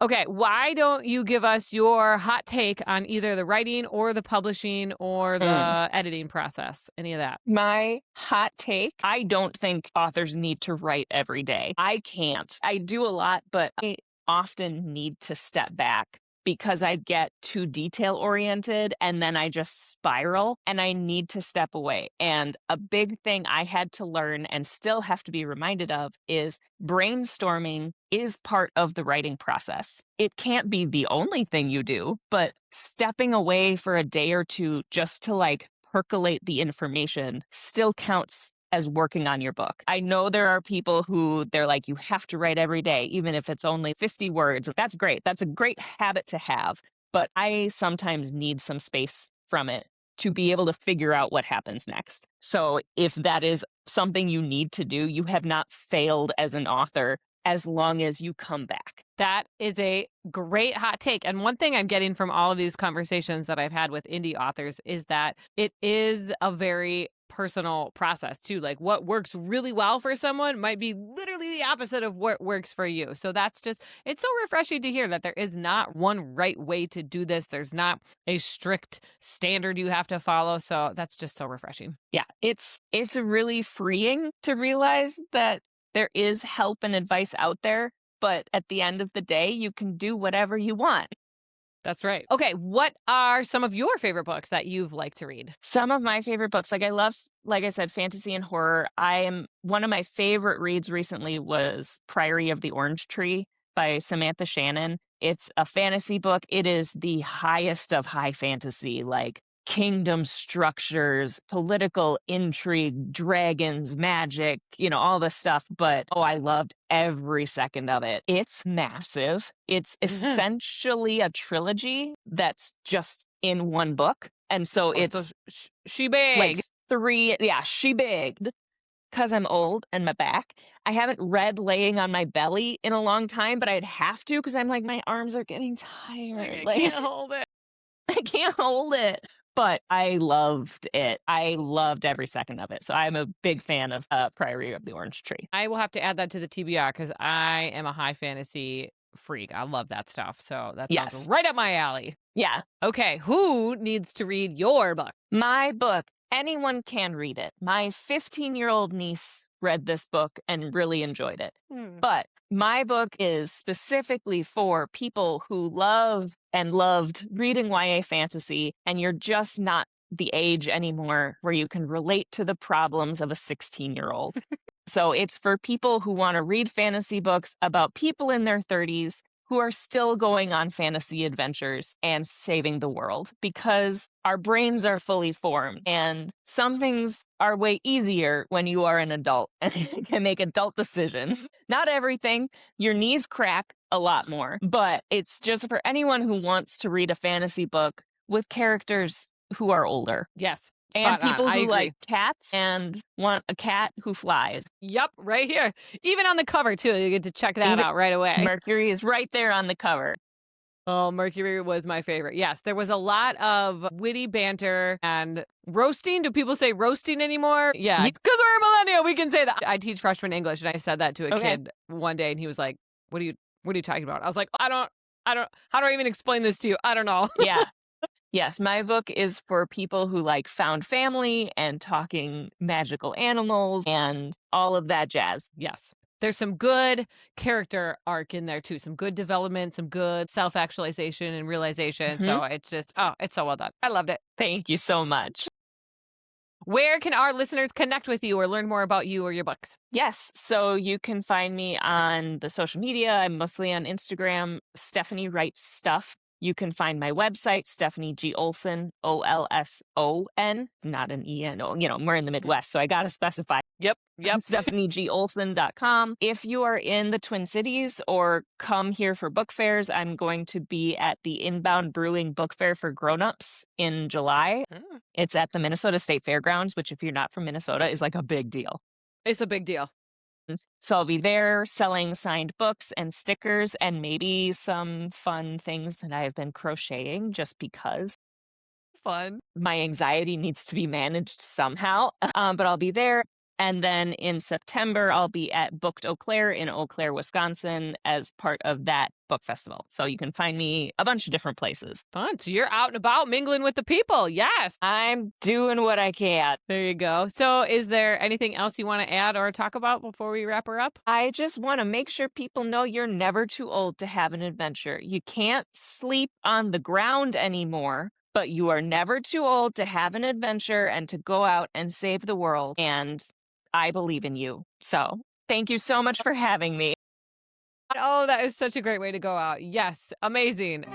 Okay, why don't you give us your hot take on either the writing or the publishing or the editing process? Any of that? My hot take, I don't think authors need to write every day. I can't. I do a lot, but I often need to step back because I get too detail oriented and then I just spiral and I need to step away. And a big thing I had to learn and still have to be reminded of is brainstorming is part of the writing process. It can't be the only thing you do, but stepping away for a day or two just to like percolate the information still counts as working on your book. I know there are people who they're like, you have to write every day, even if it's only 50 words. That's great. That's a great habit to have. But I sometimes need some space from it to be able to figure out what happens next. So if that is something you need to do, you have not failed as an author as long as you come back. That is a great hot take. And one thing I'm getting from all of these conversations that I've had with indie authors is that it is a very personal process too. Like what works really well for someone might be literally the opposite of what works for you. So that's just, it's so refreshing to hear that there is not one right way to do this. There's not a strict standard you have to follow. So that's just so refreshing. Yeah, it's really freeing to realize that there is help and advice out there, but at the end of the day, you can do whatever you want. That's right. Okay, what are some of your favorite books that you've liked to read? Some of my favorite books, like I love, like I said, fantasy and horror. One of my favorite reads recently was Priory of the Orange Tree by Samantha Shannon. It's a fantasy book. It is the highest of high fantasy, like kingdom structures, political intrigue, dragons, magic, all this stuff. But I loved every second of it. It's massive. It's essentially a trilogy that's just in one book. And so it's she big. Like she big. Because I'm old and my back. I haven't read laying on my belly in a long time, but I'd have to because I'm like, my arms are getting tired. I can't hold it. I can't hold it. But I loved it. I loved every second of it. So I'm a big fan of Priory of the Orange Tree. I will have to add that to the TBR because I am a high fantasy freak. I love that stuff. So that sounds Yes. right up my alley. Yeah. Okay, who needs to read your book? My book, anyone can read it. My 15-year-old niece read this book and really enjoyed it. But my book is specifically for people who love and loved reading YA fantasy, and you're just not the age anymore where you can relate to the problems of a 16-year-old. So it's for people who want to read fantasy books about people in their 30s who are still going on fantasy adventures and saving the world, because our brains are fully formed and some things are way easier when you are an adult and can make adult decisions. Not everything. Your knees crack a lot more, but it's just for anyone who wants to read a fantasy book with characters who are older. Yes. And Spot on. people I who agree. like cats and want a cat who flies. Yep, right here. Even on the cover, too. You get to check that out right away. Mercury is right there on the cover. Oh, Mercury was my favorite. Yes, there was a lot of witty banter and roasting. Do people say roasting anymore? Yeah, because we're a millennial, we can say that. I teach freshman English, and I said that to a kid one day, and he was like, what are you talking about? I was like, I don't, how do I even explain this to you? I don't know. Yeah. Yes, my book is for people who like found family and talking magical animals and all of that jazz. Yes. There's some good character arc in there, too. Some good development, some good self-actualization and realization. So it's just, it's so well done. I loved it. Thank you so much. Where can our listeners connect with you or learn more about you or your books? Yes, so you can find me on the social media. I'm mostly on Instagram, Stephanie Writes Stuff. You can find my website, Stephanie G. Olson, Olson, not an E-N. We're in the Midwest, so I got to specify. Yep. StephanieGOlson.com. If you are in the Twin Cities or come here for book fairs, I'm going to be at the Inbound Brewing Book Fair for Grown-Ups in July. It's at the Minnesota State Fairgrounds, which if you're not from Minnesota is like a big deal. It's a big deal. So I'll be there selling signed books and stickers and maybe some fun things that I've been crocheting just because. Fun. My anxiety needs to be managed somehow, but I'll be there. And then in September, I'll be at Booked Eau Claire in Eau Claire, Wisconsin as part of that book festival. So you can find me a bunch of different places. Fun. So you're out and about mingling with the people. Yes. I'm doing what I can. There you go. So is there anything else you want to add or talk about before we wrap her up? I just want to make sure people know you're never too old to have an adventure. You can't sleep on the ground anymore, but you are never too old to have an adventure and to go out and save the world. And I believe in you. So thank you so much for having me. Oh, that is such a great way to go out. Yes. Amazing.